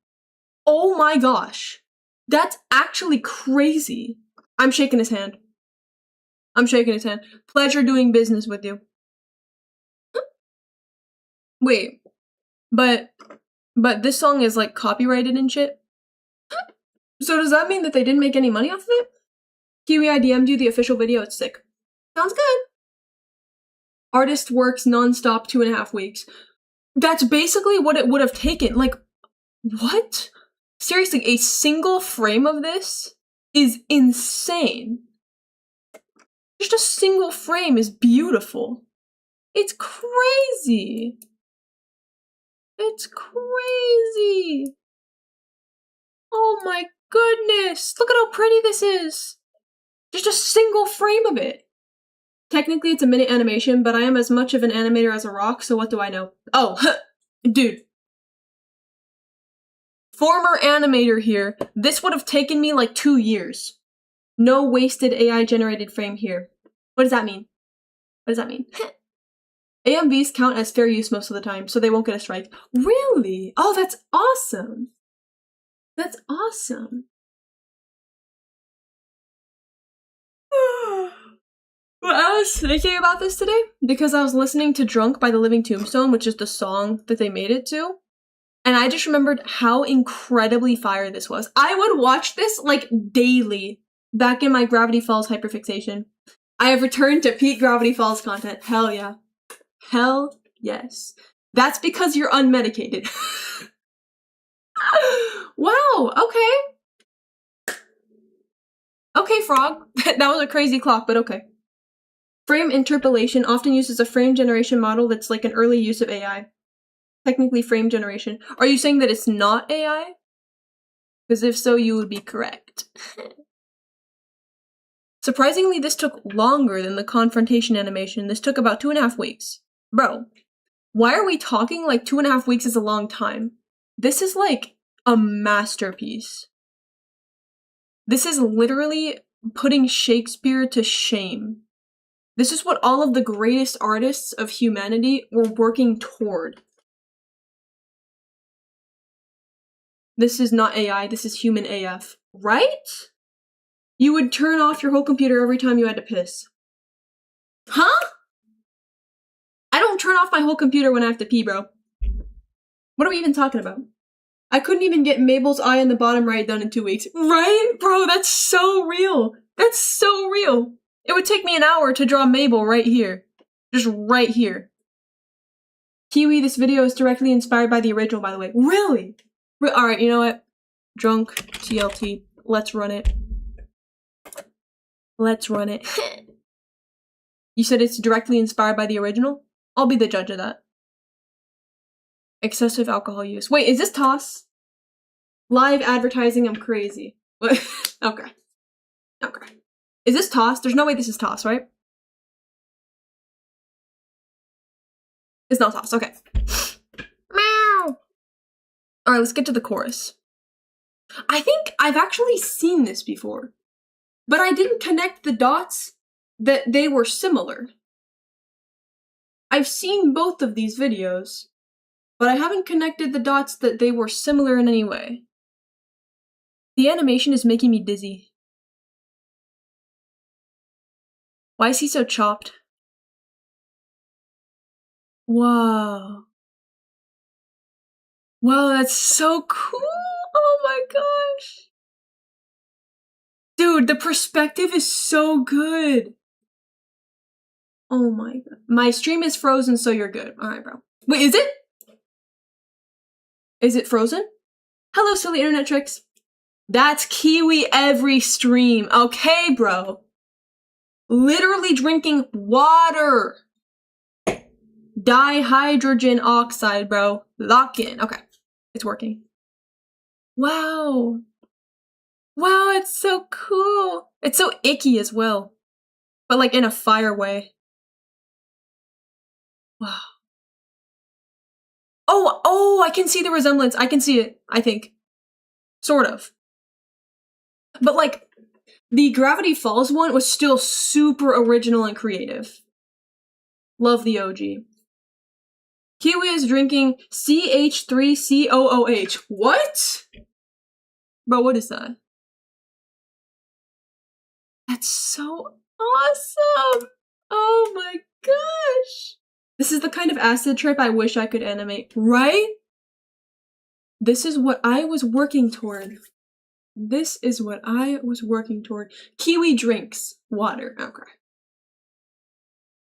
Oh my gosh. That's actually crazy. I'm shaking his hand. I'm shaking his hand. Pleasure doing business with you. Wait, but this song is like copyrighted and shit? So does that mean that they didn't make any money off of it? Kiwi, I DM'd you the official video, it's sick. Sounds good. Artist works non-stop 2.5 weeks. That's basically what it would have taken. Like, what? Seriously, a single frame of this is insane. Just a single frame is beautiful. It's crazy. It's crazy. Oh my goodness. Look at how pretty this is. Just a single frame of it. Technically, it's a minute animation, but I am as much of an animator as a rock, so what do I know? Oh, dude. Former animator here. This would have taken me like 2 years. No wasted AI-generated frame here. What does that mean? What does that mean? AMVs count as fair use most of the time, so they won't get a strike. Really? Oh, that's awesome. That's awesome. Well, I was thinking about this today because I was listening to Drunk by the Living Tombstone, which is the song that they made it to. And I just remembered how incredibly fire this was. I would watch this like daily back in my Gravity Falls hyperfixation. I have returned to peak Gravity Falls content. Hell yeah. Hell yes. That's because you're unmedicated. Wow, okay. Okay, Frog. That was a crazy clock, but okay. Frame interpolation often uses a frame generation model that's like an early use of AI. Technically frame generation. Are you saying that it's not AI? Because if so, you would be correct. Surprisingly, this took longer than the confrontation animation. This took about 2.5 weeks. Bro, why are we talking like 2.5 weeks is a long time? This is like a masterpiece. This is literally putting Shakespeare to shame. This is what all of the greatest artists of humanity were working toward. This is not AI, this is human AF. Right? You would turn off your whole computer every time you had to piss. Huh? I don't turn off my whole computer when I have to pee, bro. What are we even talking about? I couldn't even get Mabel's eye in the bottom right done in 2 weeks. Right? Bro, that's so real. That's so real. It would take me an hour to draw Mabel right here. Just right here. Kiwi, this video is directly inspired by the original, by the way. Really? Alright, you know what? Drunk TLT. Let's run it. Let's run it. You said it's directly inspired by the original? I'll be the judge of that. Excessive alcohol use. Wait, is this Toss? Live advertising, I'm crazy. Okay. Okay. Is this Toss? There's no way this is Toss, right? It's not Toss, okay. Meow! Alright, let's get to the chorus. I think I've actually seen this before, but I didn't connect the dots that they were similar. I've seen both of these videos, but I haven't connected the dots that they were similar in any way. The animation is making me dizzy. Why is he so chopped? Wow. Wow, that's so cool! Oh my gosh! Dude, the perspective is so good! Oh my god. My stream is frozen, so you're good. Alright, bro. Wait, is it? Is it frozen? Hello, silly internet tricks. That's Kiwi every stream. Okay, bro. Literally drinking water. Dihydrogen oxide, bro. Lock in. Okay. It's working. Wow. Wow, it's so cool. It's so icky as well. But like in a fire way. Wow. Oh, I can see the resemblance. I can see it, I think. Sort of. But like, the Gravity Falls one was still super original and creative. Love the OG. Kiwi is drinking CH3COOH. What? Bro, what is that? That's so awesome! Oh my gosh! This is the kind of acid trip I wish I could animate, right? This is what I was working toward. This is what I was working toward. Kiwi drinks water. Okay.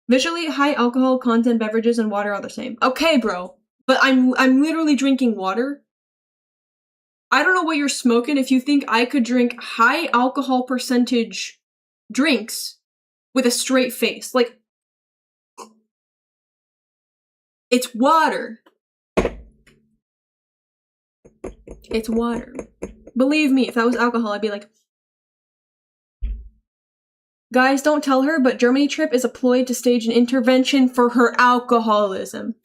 Visually, high alcohol content beverages and water are the same. Okay, bro. But I'm literally drinking water. I don't know what you're smoking if you think I could drink high alcohol percentage drinks with a straight face. Like, it's water. It's water. Believe me, if that was alcohol, I'd be like, guys, don't tell her, but Germany trip is a ploy to stage an intervention for her alcoholism.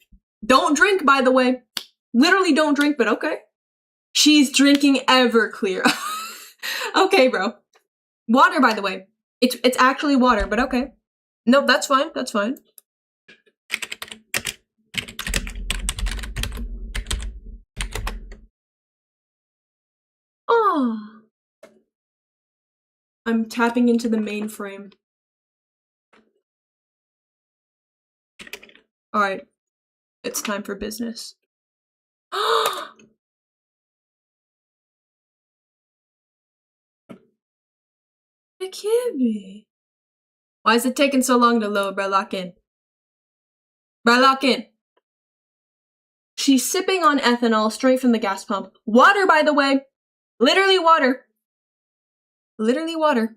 Don't drink, by the way. Literally don't drink, but okay. She's drinking Everclear. Okay, bro. Water, by the way. It's actually water, but okay. Nope, that's fine. That's fine. Oh. I'm tapping into the mainframe. Alright. It's time for business. It can't be. Why is it taking so long to load, bro? Lock in. Bro, lock in. She's sipping on ethanol straight from the gas pump. Water, by the way. Literally water. Literally water.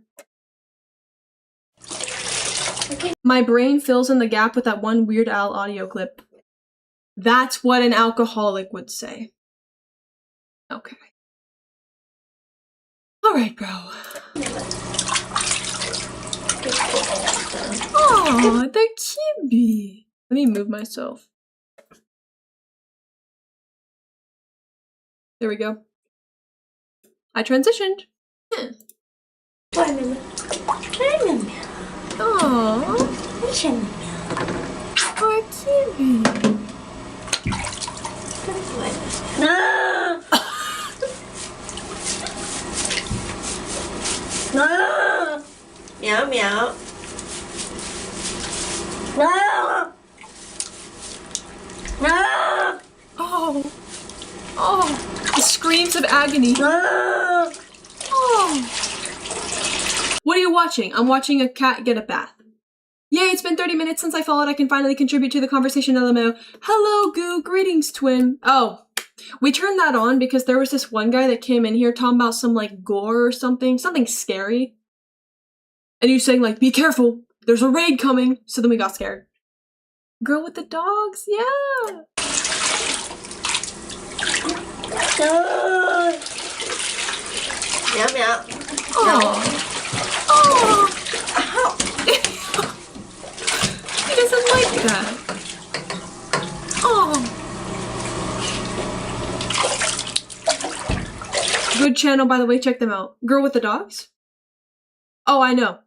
Okay. My brain fills in the gap with that one Weird Al audio clip. That's what an alcoholic would say. Okay. Alright, bro. Oh, they're cute. Let me move myself. There we go. I transitioned. Aww. Poor kitty. No! No! Meow meow. No! No! Oh. Oh. The screams of agony. No! Oh. What are you watching? I'm watching a cat get a bath. Yay, it's been 30 minutes since I followed. I can finally contribute to the conversation, LMO. Hello, Goo. Greetings, twin. Oh, we turned that on because there was this one guy that came in here talking about some, like, gore or something scary. And he was saying, like, be careful. There's a raid coming. So then we got scared. Girl with the dogs, yeah. No! Meow meow. Oh. Oh. Ow. He doesn't like that. Oh. Good channel, by the way. Check them out. Girl with the Dogs? Oh, I know.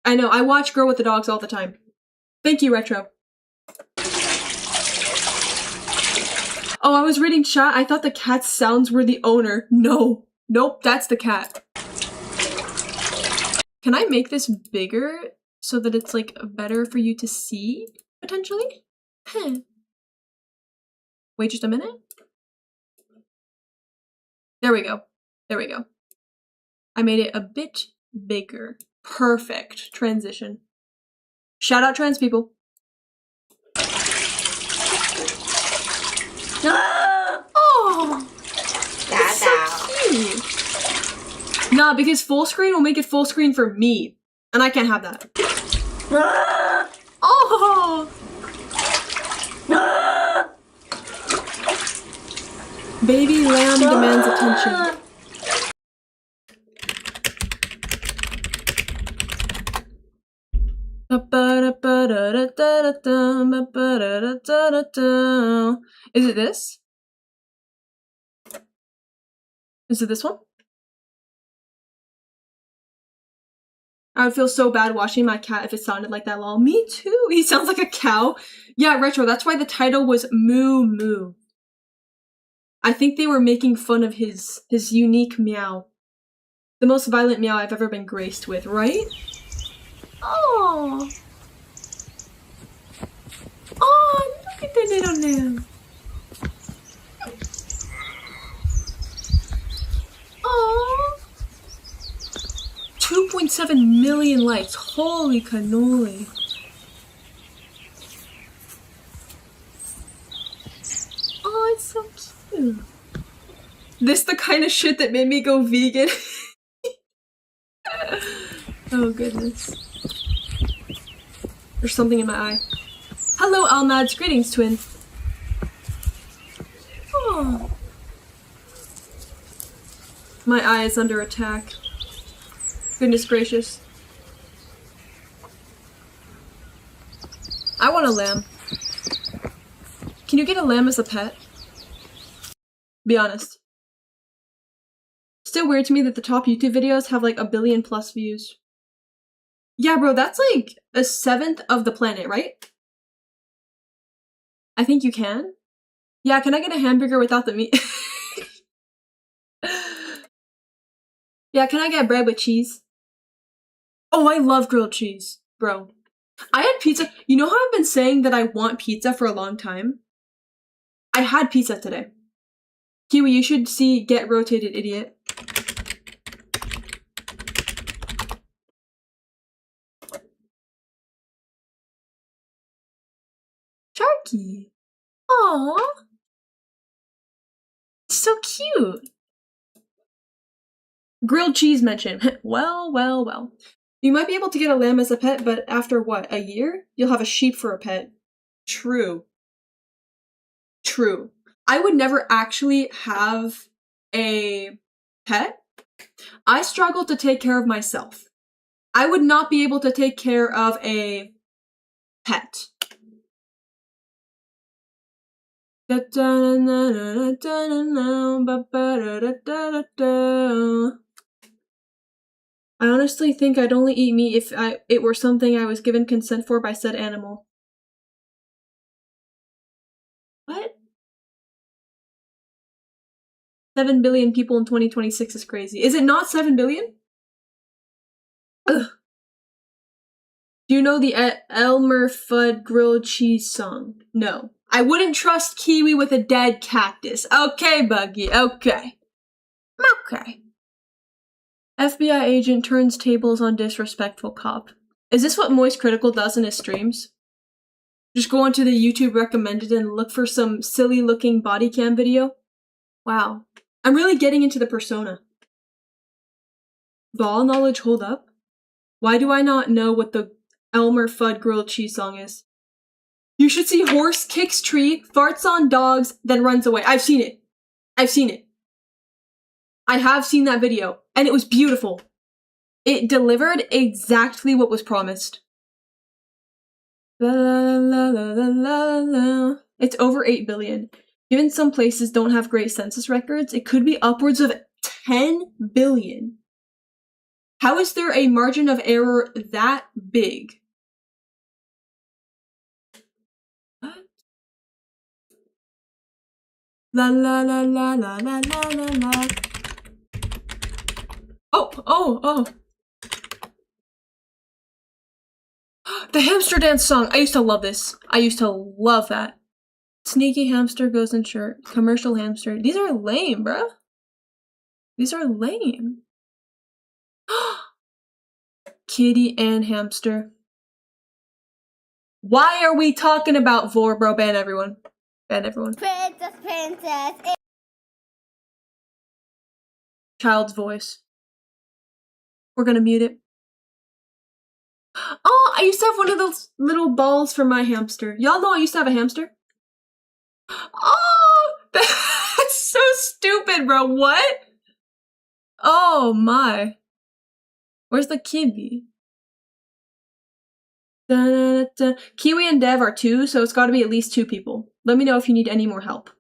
I watch Girl with the Dogs all the time. Thank you, Retro. Oh, I was reading chat. I thought the cat's sounds were the owner. No. Nope, that's the cat. Can I make this bigger so that it's, like, better for you to see, potentially? Wait just a minute. There we go. There we go. I made it a bit bigger. Perfect transition. Shout out trans people. Oh, that's so cute. Nah, because full screen will make it full screen for me, and I can't have that. Oh. Baby lamb demands attention. Is it this? Is it this one? I would feel so bad watching my cat if it sounded like that, lol. Me too. He sounds like a cow. Yeah, Retro, that's why the title was Moo Moo. I think they were making fun of his unique meow. The most violent meow I've ever been graced with, right? Oh. Oh, look at the little lamb. Oh. 2.7 million likes. Holy cannoli. Oh, it's so cute. This the kind of shit that made me go vegan? Oh, goodness. There's something in my eye. Hello, Almads. Greetings, twin. Oh. My eye is under attack. Goodness gracious. I want a lamb. Can you get a lamb as a pet? Be honest. Still weird to me that the top YouTube videos have like 1 billion plus views. Yeah, bro, that's like 1/7 of the planet, right? I think you can. Yeah, can I get a hamburger without the meat? Yeah, can I get bread with cheese? Oh, I love grilled cheese, bro. I had pizza. You know how I've been saying that I want pizza for a long time? I had pizza today. Kiwi, you should see Get Rotated, idiot. Sharky. Aww. So cute. Grilled cheese mention. Well, well, well. You might be able to get a lamb as a pet, but after what, a year? You'll have a sheep for a pet. True. True. I would never actually have a pet. I struggle to take care of myself. I would not be able to take care of a pet. I honestly think I'd only eat meat if it were something I was given consent for by said animal. What? 7 billion people in 2026 is crazy. Is it not 7 billion? Ugh. Do you know the Elmer Fudd grilled cheese song? No. I wouldn't trust Kiwi with a dead cactus. Okay, Buggy, okay. Okay. FBI agent turns tables on disrespectful cop. Is this what Moist Critical does in his streams? Just go onto the YouTube recommended and look for some silly looking body cam video? Wow. I'm really getting into the persona. Ball knowledge hold up? Why do I not know what the Elmer Fudd grilled cheese song is? You should see horse kicks tree, farts on dogs, then runs away. I've seen it. I've seen it. I have seen that video, and it was beautiful. It delivered exactly what was promised. La, la, la, la, la, la, la. It's over 8 billion. Given some places don't have great census records, it could be upwards of 10 billion. How is there a margin of error that big? What? La la la la la la la la la. Oh. The hamster dance song. I used to love this. I used to love that. Sneaky hamster goes in shirt. Commercial hamster. These are lame, bruh. These are lame. Kitty and hamster. Why are we talking about Vor, bro? Ban everyone. Ban everyone. Princess. Child's voice. We're gonna mute it. Oh, I used to have one of those little balls for my hamster. Y'all know I used to have a hamster? Oh, that's so stupid, bro. What? Oh my. Where's the Kiwi? Kiwi and Dev are 2, so it's gotta be at least 2 people. Let me know if you need any more help.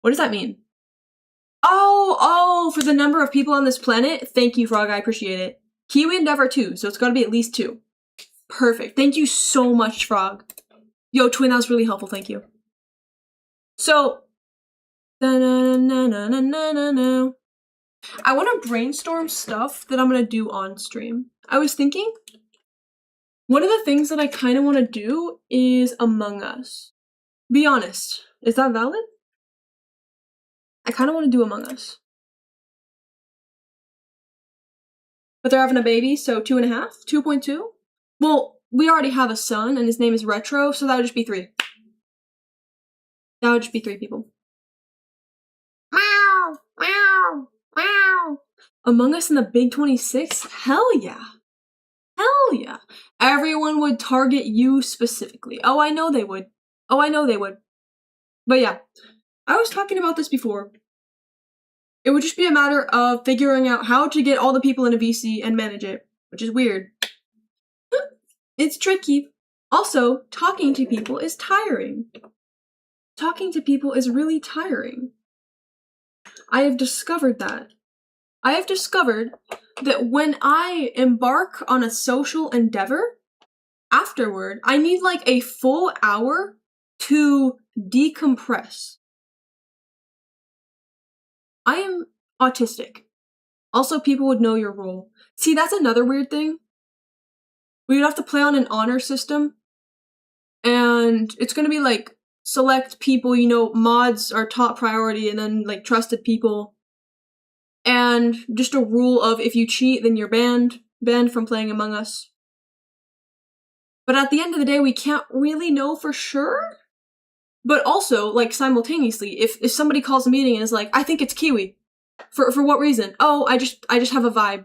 What does that mean? Oh, for the number of people on this planet? Thank you, Frog, I appreciate it. Kiwi and Dev are 2, so it's gotta be at least 2. Perfect. Thank you so much, Frog. Yo, Twin, that was really helpful, thank you. So, I want to brainstorm stuff that I'm going to do on stream. I was thinking, one of the things that I kind of want to do is Among Us. Be honest, is that valid? I kind of want to do Among Us. But they're having a baby, so 2.5? 2.2? Well, we already have a son, and his name is Retro, so that would just be 3. That would just be 3 people. Meow, meow, meow. Among Us in the Big 26? Hell yeah. Hell yeah. Everyone would target you specifically. Oh, I know they would. But yeah, I was talking about this before. It would just be a matter of figuring out how to get all the people in a VC and manage it, which is weird. It's tricky. Also, talking to people is tiring. Talking to people is really tiring. I have discovered that. I have discovered that when I embark on a social endeavor, afterward, I need like a full hour to decompress. I am autistic. Also, people would know your role. See, that's another weird thing. We'd have to play on an honor system, and it's gonna be like, select people, you know, mods are top priority, and then like trusted people. And just a rule of if you cheat, then you're banned from playing Among Us. But at the end of the day, we can't really know for sure. But also, like, simultaneously, if somebody calls a meeting and is like, I think it's Kiwi. For what reason? Oh, I just have a vibe.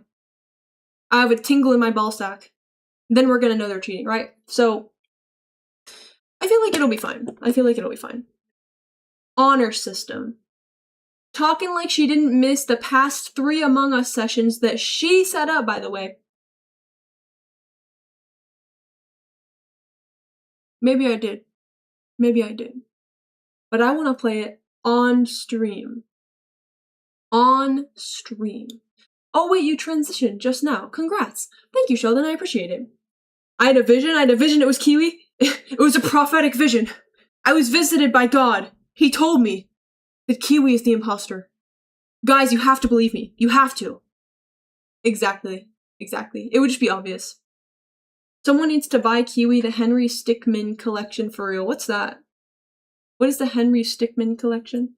I have a tingle in my ball sack. Then we're gonna know they're cheating, right? So, I feel like it'll be fine. Honor system. Talking like she didn't miss the past 3 Among Us sessions that she set up, by the way. Maybe I did. Maybe I did. But I want to play it on stream. On stream. Oh wait, you transitioned just now. Congrats. Thank you, Sheldon. I appreciate it. I had a vision. It was Kiwi. It was a prophetic vision. I was visited by God. He told me that Kiwi is the imposter. Guys, you have to believe me. You have to. Exactly. It would just be obvious. Someone needs to buy Kiwi the Henry Stickmin collection for real. What's that? What is the Henry Stickmin collection?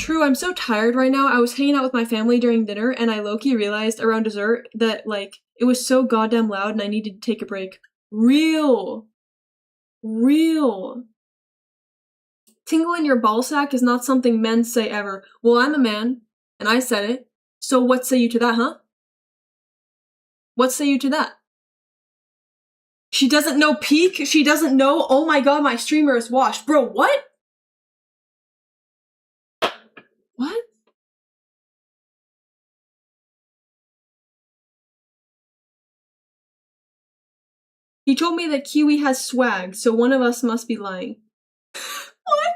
True, I'm so tired right now. I was hanging out with my family during dinner, and I low-key realized around dessert that, like, it was so goddamn loud and I needed to take a break. Real. Tingle in your ballsack is not something men say ever. Well, I'm a man, and I said it. So what say you to that, huh? What say you to that? She doesn't know peak? She doesn't know, oh my god, my streamer is washed. Bro, what? What? He told me that Kiwi has swag, so one of us must be lying. What?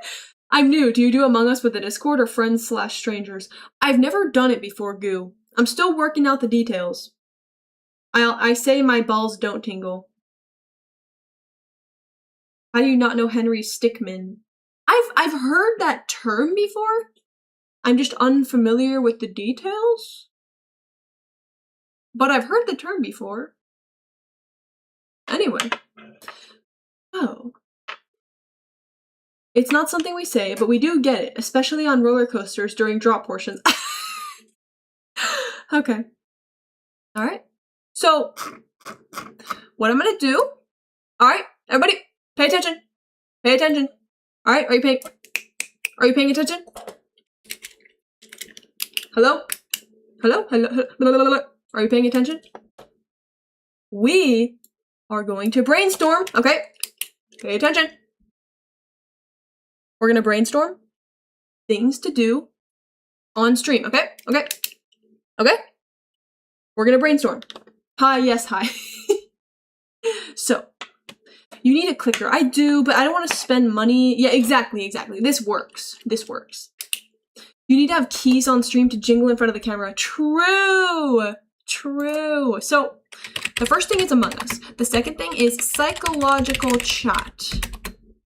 I'm new. Do you do Among Us with the Discord or friends/strangers? I've never done it before, Goo. I'm still working out the details. I say my balls don't tingle. How do you not know Henry Stickmin? I've heard that term before. I'm just unfamiliar with the details. But I've heard the term before. Anyway. Oh. It's not something we say, but we do get it, especially on roller coasters during drop portions. Okay. Alright. So, what I'm gonna do... Alright, everybody, pay attention. Pay attention. Alright, are you paying attention? Hello? Hello? Are you paying attention? We are going to brainstorm, okay? Pay attention. We're gonna brainstorm things to do on stream, okay? Okay? We're gonna brainstorm. Hi, yes, hi. So, you need a clicker. I do, but I don't want to spend money. Yeah, exactly. This works. You need to have keys on stream to jingle in front of the camera. True. So, the first thing is Among Us. The second thing is psychological chat.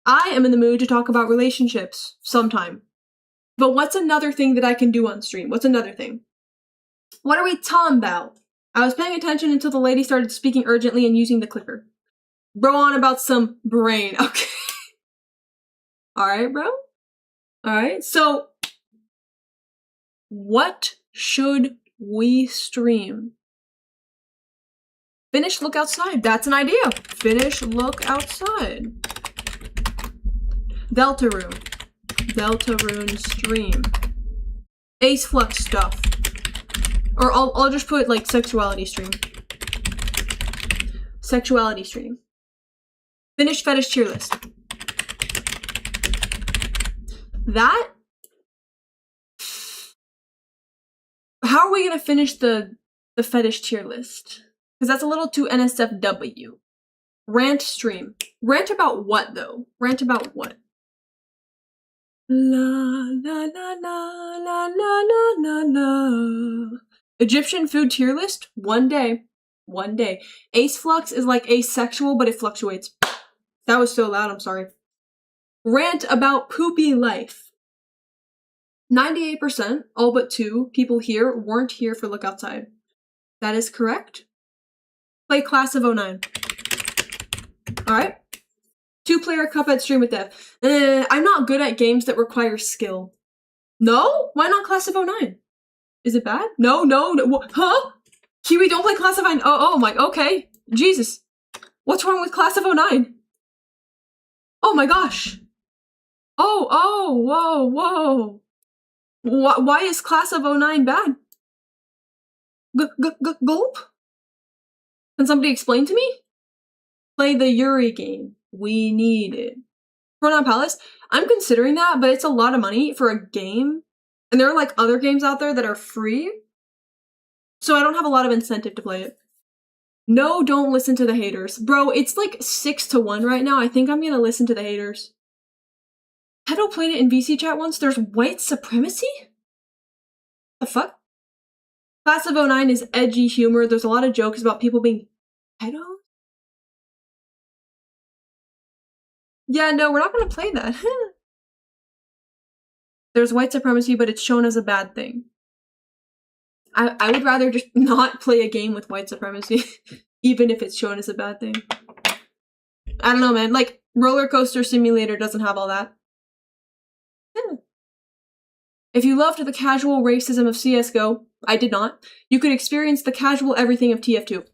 I am in the mood to talk about relationships sometime. But what's another thing that I can do on stream? What's another thing? What are we talking about? I was paying attention until the lady started speaking urgently and using the clicker. Bro on about some brain. Okay. Alright, bro. Alright, so what should we stream? Finish Look Outside. That's an idea. Finish Look Outside. Deltarune stream. Ace Flux stuff. Or I'll just put like sexuality stream. Finish Fetish tier list. That? How are we gonna finish the fetish tier list? Because that's a little too NSFW. Rant stream. Rant about what though? Rant about what? La la la la la la la la. Egyptian food tier list? One day. Ace Flux is like asexual, but it fluctuates. That was so loud, I'm sorry. Rant about poopy life. 98%, all but 2 people here weren't here for Look Outside. That is correct. Play Class of 09. Alright. 2-player Cuphead stream with Dev. I'm not good at games that require skill. No? Why not Class of 09? Is it bad? No. Huh? Kiwi, don't play Class of 09. Oh my, okay. Jesus. What's wrong with Class of 09? Oh my gosh. Whoa. Why is Class of 09 bad? Gulp? Can somebody explain to me? Play the Yuri game. We need it. Chronon Palace? I'm considering that, but it's a lot of money for a game. And there are like other games out there that are free. So I don't have a lot of incentive to play it. No, don't listen to the haters. Bro, it's like 6-1 right now. I think I'm gonna listen to the haters. Pedo played it in VC chat once. There's white supremacy? The fuck? Class of 09 is edgy humor. There's a lot of jokes about people being pedos. Yeah, no, we're not gonna play that. There's white supremacy, but it's shown as a bad thing. I would rather just not play a game with white supremacy, even if it's shown as a bad thing. I don't know, man. Like, Roller Coaster Simulator doesn't have all that. If you loved the casual racism of CSGO, I did not, you could experience the casual everything of TF2.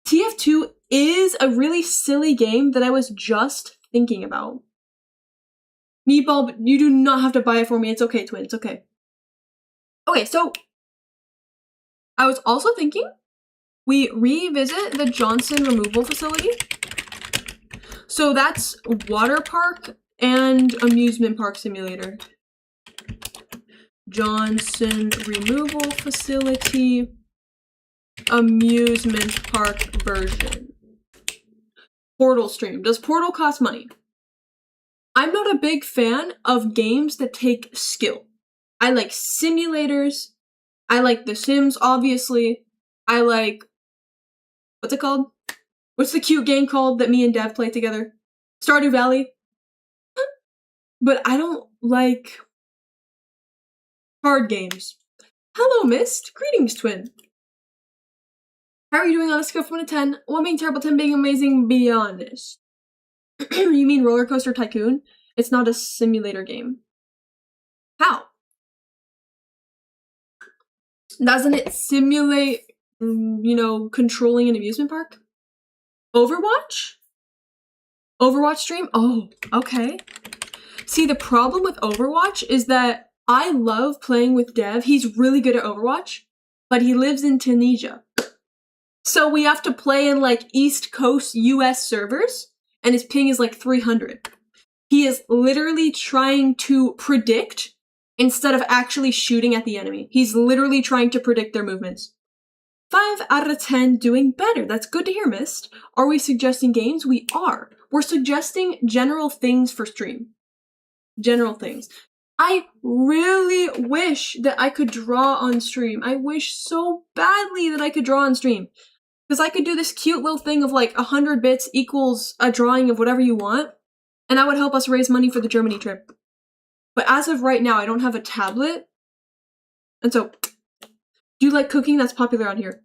TF2 is a really silly game that I was just thinking about. Meatball, you do not have to buy it for me. It's okay, twin. It's okay. Okay, so I was also thinking we revisit the Johnson Removal Facility. So that's water park and amusement park simulator. Johnson Removal Facility amusement park version. Portal stream. Does Portal cost money? I'm not a big fan of games that take skill. I like simulators. I like The Sims, obviously. I like... what's it called? What's the cute game called that me and Dev play together? Stardew Valley. But I don't like hard games. Hello, Mist. Greetings, twin. How are you doing on a scale from 1 to 10? 1 being terrible, 10 being amazing, be honest. You mean Roller Coaster Tycoon? It's not a simulator game. How? Doesn't it simulate, you know, controlling an amusement park? Overwatch? Overwatch stream? Oh, okay. See, the problem with Overwatch is that I love playing with Dev. He's really good at Overwatch, but he lives in Tunisia. So we have to play in like East Coast US servers, and his ping is like 300. He is literally trying to predict instead of actually shooting at the enemy. He's literally trying to predict their movements. 5 out of 10 doing better. That's good to hear, Mist. Are we suggesting games? We are. We're suggesting general things for stream. General things. I really wish that I could draw on stream. I wish so badly that I could draw on stream. Because I could do this cute little thing of like 100 bits equals a drawing of whatever you want. And that would help us raise money for the Germany trip. But as of right now, I don't have a tablet. And so, do you like cooking? That's popular on here.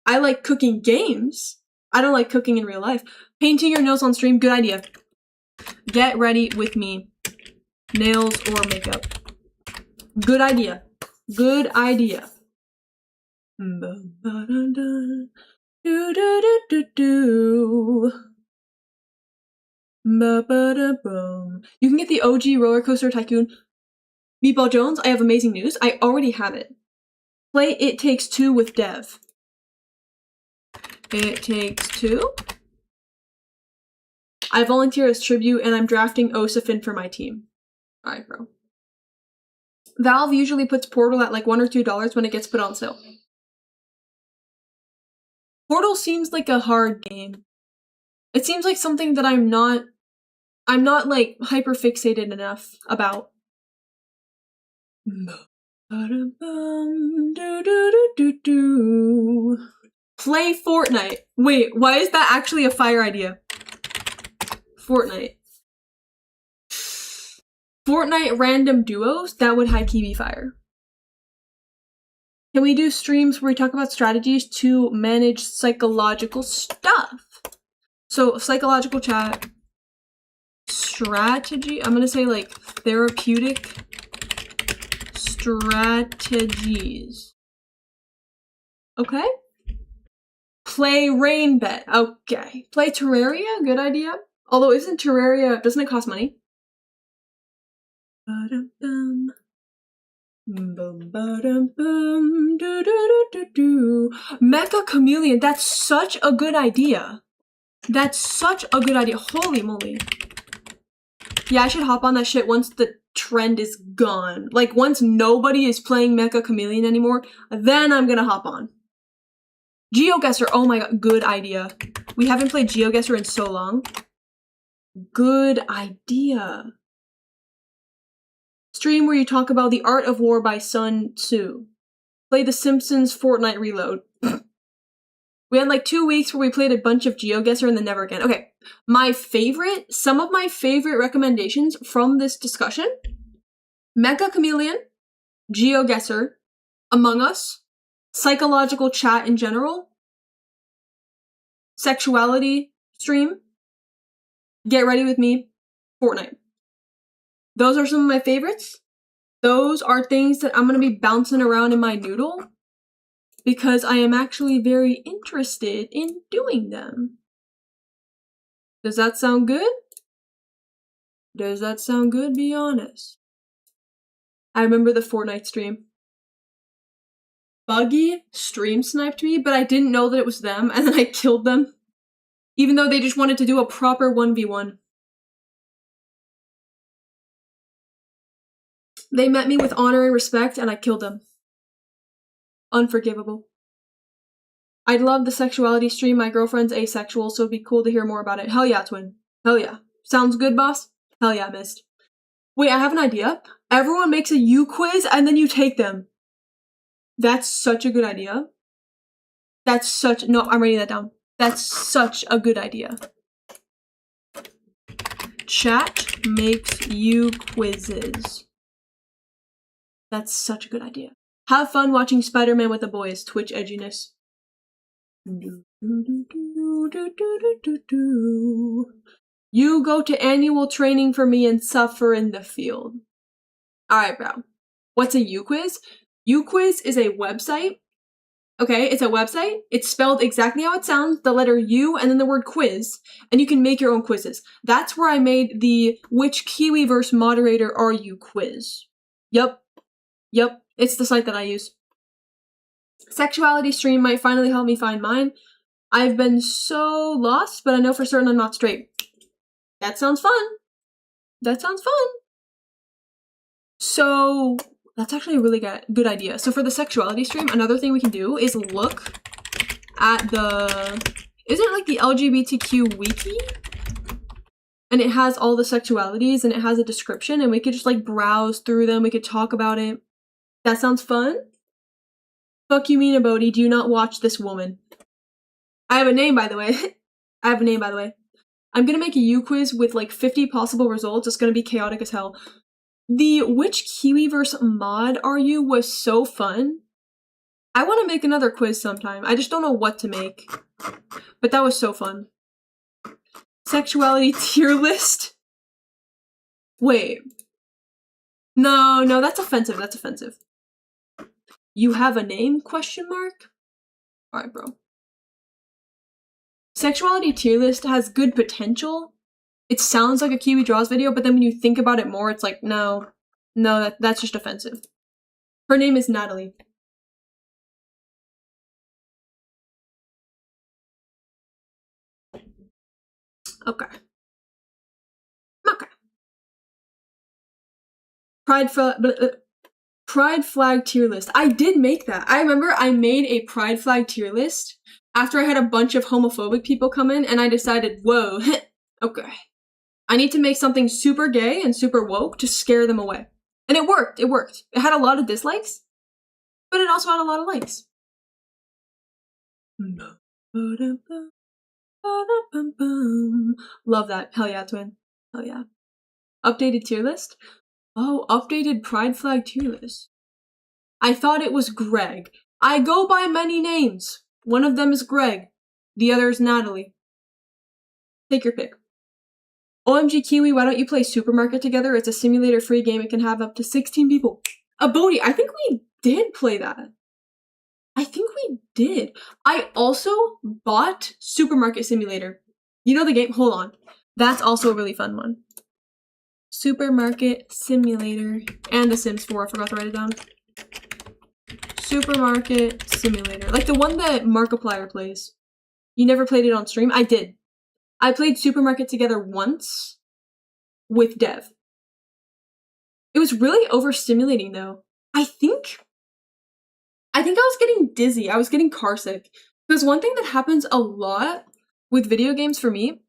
I like cooking games. I don't like cooking in real life. Painting your nails on stream, good idea. Get ready with me. Nails or makeup. Good idea. Good idea. You can get the OG Roller Coaster Tycoon. Meatball Jones, I have amazing news. I already have it. Play It Takes Two with Dev. It Takes Two. I volunteer as tribute and I'm drafting Osifin for my team. Alright, bro. Valve usually puts Portal at like $1 or $2 when it gets put on sale. Portal seems like a hard game. It seems like something that I'm not like hyper fixated enough about. Play Fortnite. Wait, why is that actually a fire idea? Fortnite. Fortnite random duos? That would high-key be fire. Can we do streams where we talk about strategies to manage psychological stuff? So, psychological chat. Strategy. I'm gonna say like therapeutic strategies. Okay? Play Rain Bet. Okay. Play Terraria. Good idea. Although, isn't Terraria, doesn't it cost money? Ba-dum-bum. Bum-ba-dum-bum. Do-do-do-do-do. Mecha Chameleon. That's such a good idea. That's such a good idea. Holy moly. Yeah, I should hop on that shit once the trend is gone. Like, once nobody is playing Mecha Chameleon anymore, then I'm gonna hop on. GeoGuessr, oh my god, good idea. We haven't played GeoGuessr in so long. Good idea. Stream where you talk about The Art of War by Sun Tzu. Play The Simpsons Fortnite Reload. We had like 2 weeks where we played a bunch of GeoGuessr and then never again. Okay, some of my favorite recommendations from this discussion: Mecha Chameleon, GeoGuessr, Among Us, Psychological Chat in general, Sexuality Stream, Get Ready With Me, Fortnite. Those are some of my favorites. Those are things that I'm going to be bouncing around in my noodle because I am actually very interested in doing them. Does that sound good? Does that sound good? Be honest. I remember the Fortnite stream. Buggy stream sniped me, but I didn't know that it was them, and then I killed them. Even though they just wanted to do a proper 1v1. They met me with honor and respect, and I killed them. Unforgivable. I'd love the sexuality stream. My girlfriend's asexual, so it'd be cool to hear more about it. Hell yeah, twin. Hell yeah. Sounds good, boss? Hell yeah, missed. Wait, I have an idea. Everyone makes a U quiz, and then you take them. That's such a good idea. No, I'm writing that down. That's such a good idea. Chat makes you quizzes. That's such a good idea. Have fun watching Spider-Man with the boys. Twitch edginess. You go to annual training for me and suffer in the field. Alright, bro. What's a U-Quiz? U-Quiz is a website. Okay, it's a website. It's spelled exactly how it sounds, the letter U and then the word quiz, and you can make your own quizzes. That's where I made the Which Kiwiverse Moderator Are You quiz. Yup, it's the site that I use. Sexuality stream might finally help me find mine. I've been so lost, but I know for certain I'm not straight. That sounds fun. That sounds fun. So that's actually a really good idea. So for the sexuality stream, another thing we can do is look at isn't it like the LGBTQ wiki? And it has all the sexualities and it has a description and we could just like browse through them. We could talk about it. That sounds fun. Fuck you, Mina Bodhi. Do you not watch this woman? I have a name, by the way. I'm gonna make a U-Quiz with like 50 possible results. It's gonna be chaotic as hell. The Which Kiwiverse Mod Are You was so fun. I want to make another quiz sometime. I just don't know what to make. But that was so fun. Sexuality tier list? Wait. No, that's offensive. That's offensive. You have a name? Question mark? Alright, bro. Sexuality tier list has good potential. It sounds like a Kiwi Draws video, but then when you think about it more, it's like, no, that's just offensive. Her name is Natalie. Okay. Pride flag tier list. I did make that. I remember I made a pride flag tier list after I had a bunch of homophobic people come in, and I decided, whoa, okay. I need to make something super gay and super woke to scare them away. And it worked. It had a lot of dislikes, but it also had a lot of likes. Love that. Hell yeah, twin. Hell yeah. Updated tier list? Oh, updated pride flag tier list. I thought it was Greg. I go by many names. One of them is Greg. The other is Natalie. Take your pick. OMG Kiwi, why don't you play Supermarket together? It's a simulator-free game. It can have up to 16 people. Bodhi, I think we did play that. I think we did. I also bought Supermarket Simulator. You know the game? Hold on. That's also a really fun one. Supermarket Simulator. And The Sims 4. I forgot to write it down. Supermarket Simulator. Like the one that Markiplier plays. You never played it on stream? I did. I played Supermarket together once with Dev. It was really overstimulating though. I think I was getting dizzy. I was getting car sick. Because one thing that happens a lot with video games for me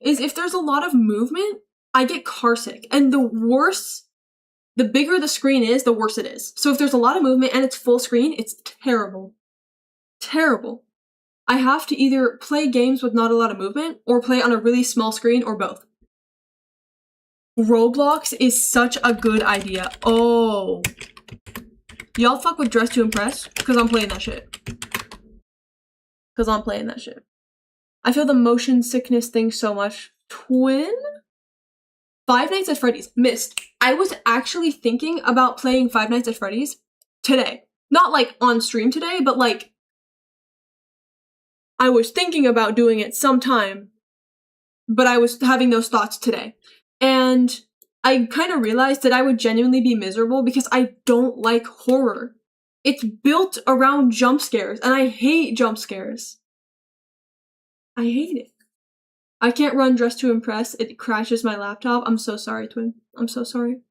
is if there's a lot of movement, I get carsick. And the bigger the screen is, the worse it is. So if there's a lot of movement and it's full screen, it's terrible. Terrible. I have to either play games with not a lot of movement or play on a really small screen or both. Roblox is such a good idea. Oh. Y'all fuck with Dress to Impress? Because I'm playing that shit. I feel the motion sickness thing so much. Twin? Five Nights at Freddy's. Missed. I was actually thinking about playing Five Nights at Freddy's today. Not like on stream today, but like I was thinking about doing it sometime, but I was having those thoughts today. And I kind of realized that I would genuinely be miserable because I don't like horror. It's built around jump scares, and I hate jump scares. I hate it. I can't run Dress to Impress. It crashes my laptop. I'm so sorry, Twin. I'm so sorry.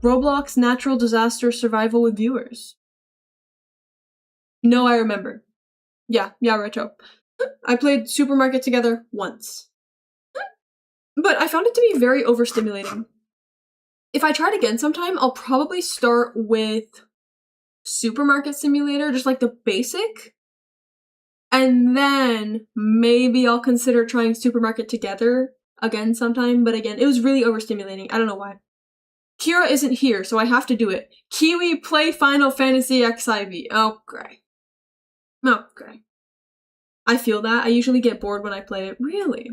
Roblox Natural Disaster Survival with Viewers. No, I remember. Yeah, Retro. I played Supermarket Together once. But I found it to be very overstimulating. If I try it again sometime, I'll probably start with Supermarket Simulator, just like the basic. And then maybe I'll consider trying Supermarket Together again sometime. But again, it was really overstimulating. I don't know why. Kira isn't here, so I have to do it. Kiwi, play Final Fantasy XIV. Okay. Okay. I feel that. I usually get bored when I play it. Really?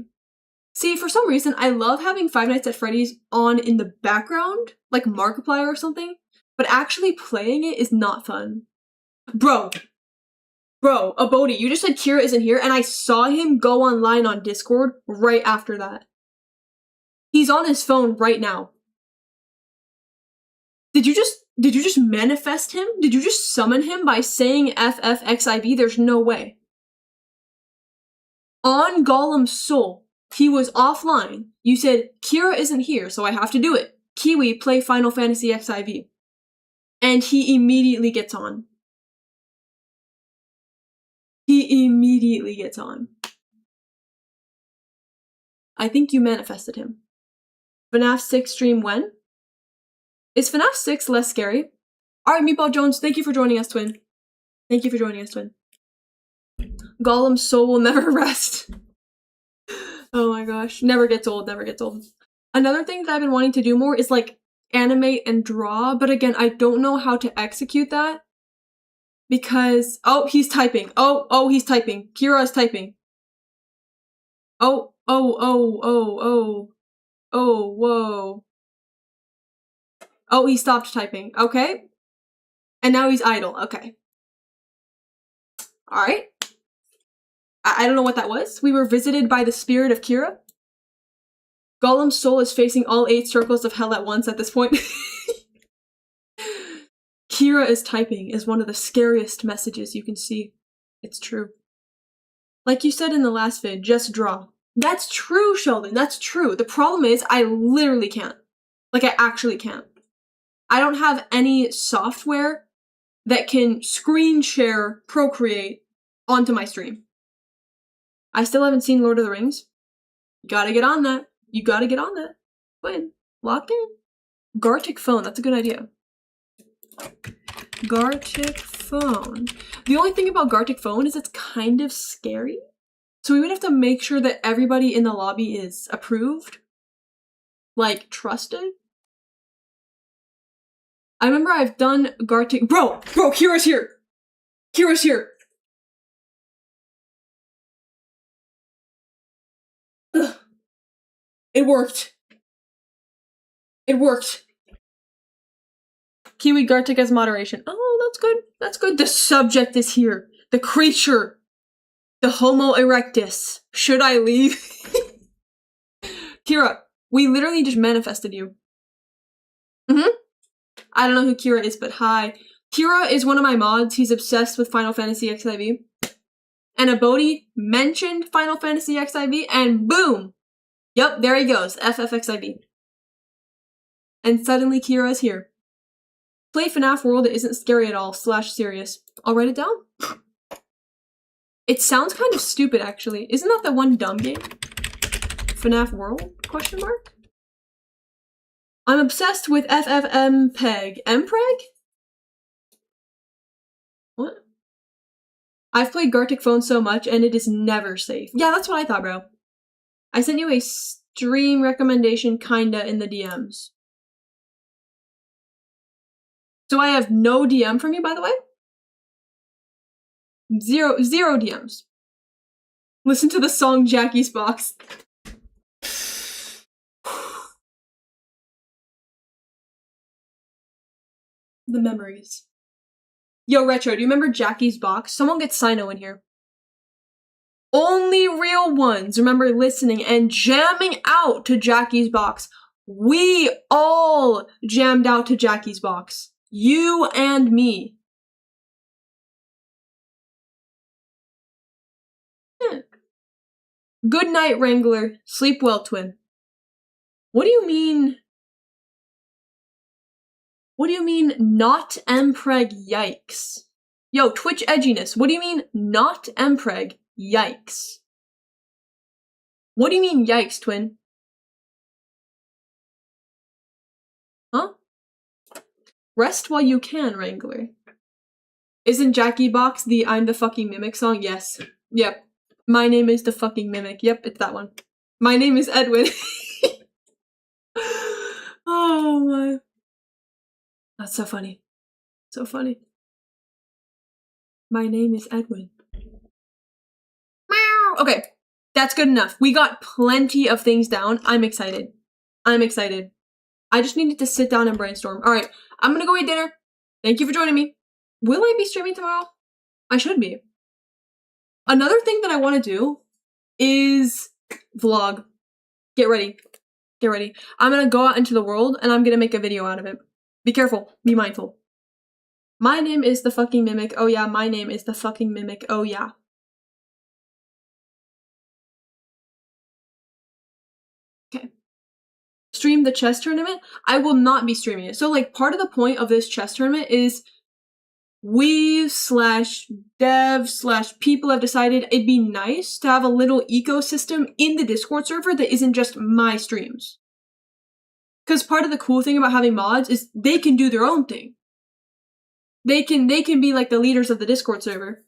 See, for some reason, I love having Five Nights at Freddy's on in the background, like Markiplier or something, but actually playing it is not fun. Bro, Abodi, you just said Kira isn't here, and I saw him go online on Discord right after that. He's on his phone right now. Did you just manifest him? Did you just summon him by saying FFXIV? There's no way. On Golem's soul, he was offline. You said, Kira isn't here, so I have to do it. Kiwi, play Final Fantasy XIV. And he immediately gets on. I think you manifested him. FNAF 6 stream when? Is FNAF 6 less scary? Alright, Meatball Jones, thank you for joining us, Twin. Golem's soul will never rest. Oh my gosh. Never gets old. Another thing that I've been wanting to do more is like animate and draw, but again, I don't know how to execute that because, oh, he's typing. Oh, he's typing. Kira is typing. Oh, whoa. Oh, he stopped typing. Okay. And now he's idle. Okay. Alright. I don't know what that was. We were visited by the spirit of Kira. Golem's soul is facing all 8 circles of hell at once at this point. Kira is typing is one of the scariest messages you can see. It's true. Like you said in the last vid, just draw. That's true, Sheldon. That's true. The problem is I literally can't. Like, I actually can't. I don't have any software that can screen share Procreate onto my stream. I still haven't seen Lord of the Rings. You gotta get on that. Win. Lock in. Gartic phone. That's a good idea. Gartic phone. The only thing about Gartic phone is it's kind of scary. So we would have to make sure that everybody in the lobby is approved. Like, trusted. I remember I've done Gartic- Bro, Kira's here! Ugh. It worked. Kiwi Gartic as moderation. Oh, that's good. The subject is here. The creature. The Homo erectus. Should I leave? Kira, we literally just manifested you. I don't know who Kira is, but hi. Kira is one of my mods. He's obsessed with Final Fantasy XIV. And Abodi mentioned Final Fantasy XIV, and boom! Yep, there he goes. FFXIV. And suddenly Kira is here. Play FNAF World. It isn't scary at all. / serious. I'll write it down. It sounds kind of stupid, actually. Isn't that the one dumb game? FNAF World? Question mark? I'm obsessed with FFmpeg. Mpreg? What? I've played Gartic Phone so much, and it is never safe. Yeah, that's what I thought, bro. I sent you a stream recommendation, kinda, in the DMs. So I have no DM from you, by the way? Zero DMs. Listen to the song Jackie's Box. The memories. Yo, Retro, do you remember Jackie's Box? Someone get Sino in here. Only real ones remember listening and jamming out to Jackie's Box. We all jammed out to Jackie's Box. You and me. Good night, Wrangler. Sleep well, twin. What do you mean? What do you mean, not Mpreg? Yikes. Yo, Twitch edginess. What do you mean, not Mpreg? Yikes. What do you mean, yikes, twin? Huh? Rest while you can, Wrangler. Isn't Jackie Box the I'm the fucking Mimic song? Yes. Yep. My name is the fucking Mimic. Yep, it's that one. My name is Edwin. Oh my. That's so funny. So funny. My name is Edwin. Okay, that's good enough. We got plenty of things down. I'm excited. I'm excited. I just needed to sit down and brainstorm. All right, I'm gonna go eat dinner. Thank you for joining me. Will I be streaming tomorrow? I should be. Another thing that I want to do is vlog. Get ready. Get ready. I'm gonna go out into the world and I'm gonna make a video out of it. Be careful. Be mindful. My name is the fucking Mimic. Oh yeah, my name is the fucking Mimic. Oh yeah. Okay. Stream the chess tournament? I will not be streaming it. So like part of the point of this chess tournament is we / dev / people have decided it'd be nice to have a little ecosystem in the Discord server that isn't just my streams. Because part of the cool thing about having mods is they can do their own thing. They can be like the leaders of the Discord server,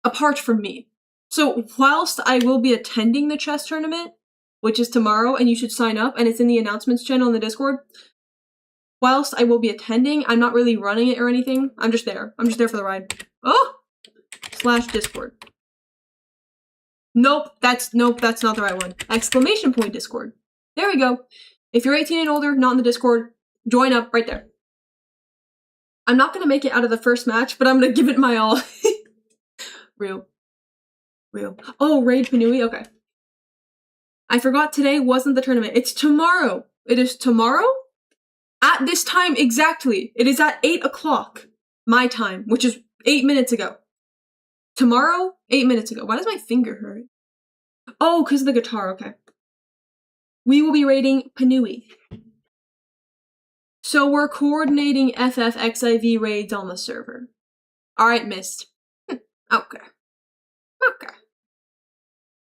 apart from me. So whilst I will be attending the chess tournament, which is tomorrow, and you should sign up, and it's in the announcements channel in the Discord, whilst I will be attending, I'm not really running it or anything. I'm just there. I'm just there for the ride. Oh! / Discord. Nope, that's not the right one. Exclamation point Discord. There we go. If you're 18 and older, not in the Discord, join up right there. I'm not gonna make it out of the first match, but I'm gonna give it my all. Real. Oh, Raid Panui? Okay. I forgot today wasn't the tournament. It's tomorrow. It is tomorrow? At this time exactly. It is at 8 o'clock. My time, which is 8 minutes ago. Tomorrow, 8 minutes ago. Why does my finger hurt? Oh, because of the guitar, okay. We will be raiding Panui. So we're coordinating FFXIV raids on the server. Alright, Mist. Okay.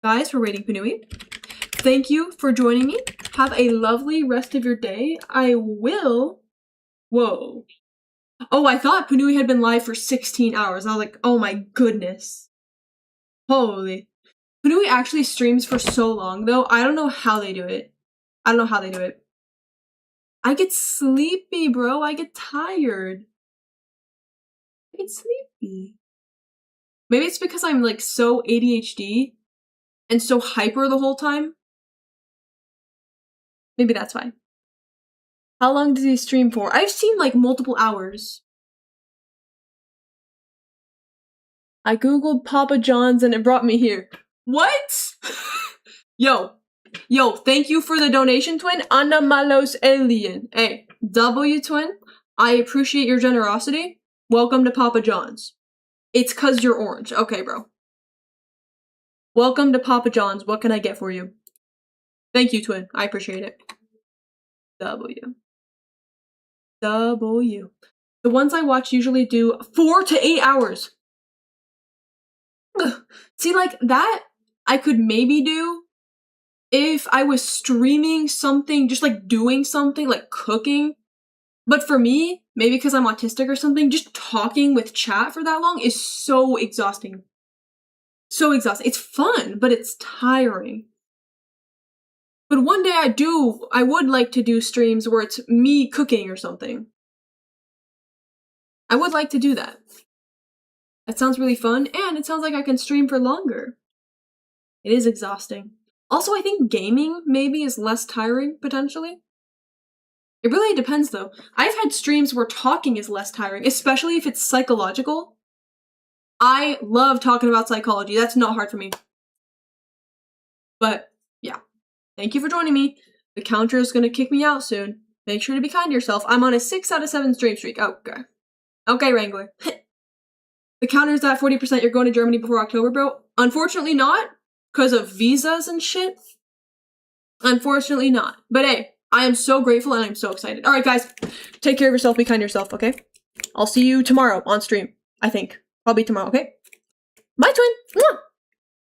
Guys, we're raiding Panui. Thank you for joining me. Have a lovely rest of your day. I will... Whoa. Oh, I thought Panui had been live for 16 hours. I was like, oh my goodness. Holy. Panui actually streams for so long, though. I don't know how they do it. I get sleepy, bro. I get tired. I get sleepy. Maybe it's because I'm, like, so ADHD and so hyper the whole time. Maybe that's why. How long does he stream for? I've seen, like, multiple hours. I googled Papa John's and it brought me here. What? Yo, thank you for the donation, twin. Ana Malos Alien. Hey, W, twin. I appreciate your generosity. Welcome to Papa John's. It's 'cause you're orange. Okay, bro. Welcome to Papa John's. What can I get for you? Thank you, twin. I appreciate it. W. The ones I watch usually do 4 to 8 hours. Ugh. See, like, that I could maybe do if I was streaming something, just like doing something, like cooking. But for me, maybe because I'm autistic or something, just talking with chat for that long is so exhausting. So exhausting. It's fun, but it's tiring. But one day I would like to do streams where it's me cooking or something. I would like to do that. That sounds really fun, and it sounds like I can stream for longer. It is exhausting. Also, I think gaming maybe is less tiring, potentially. It really depends, though. I've had streams where talking is less tiring, especially if it's psychological. I love talking about psychology. That's not hard for me. But, yeah. Thank you for joining me. The counter is going to kick me out soon. Make sure to be kind to yourself. I'm on a 6 out of 7 stream streak. Okay. Okay, Wrangler. The counter's at 40%. You're going to Germany before October, bro? Unfortunately not. Because of visas and shit. Unfortunately not. But hey, I am so grateful and I'm so excited. Alright, guys. Take care of yourself. Be kind to yourself, okay? I'll see you tomorrow on stream. I think. Probably tomorrow, okay? Bye, twin. Mwah!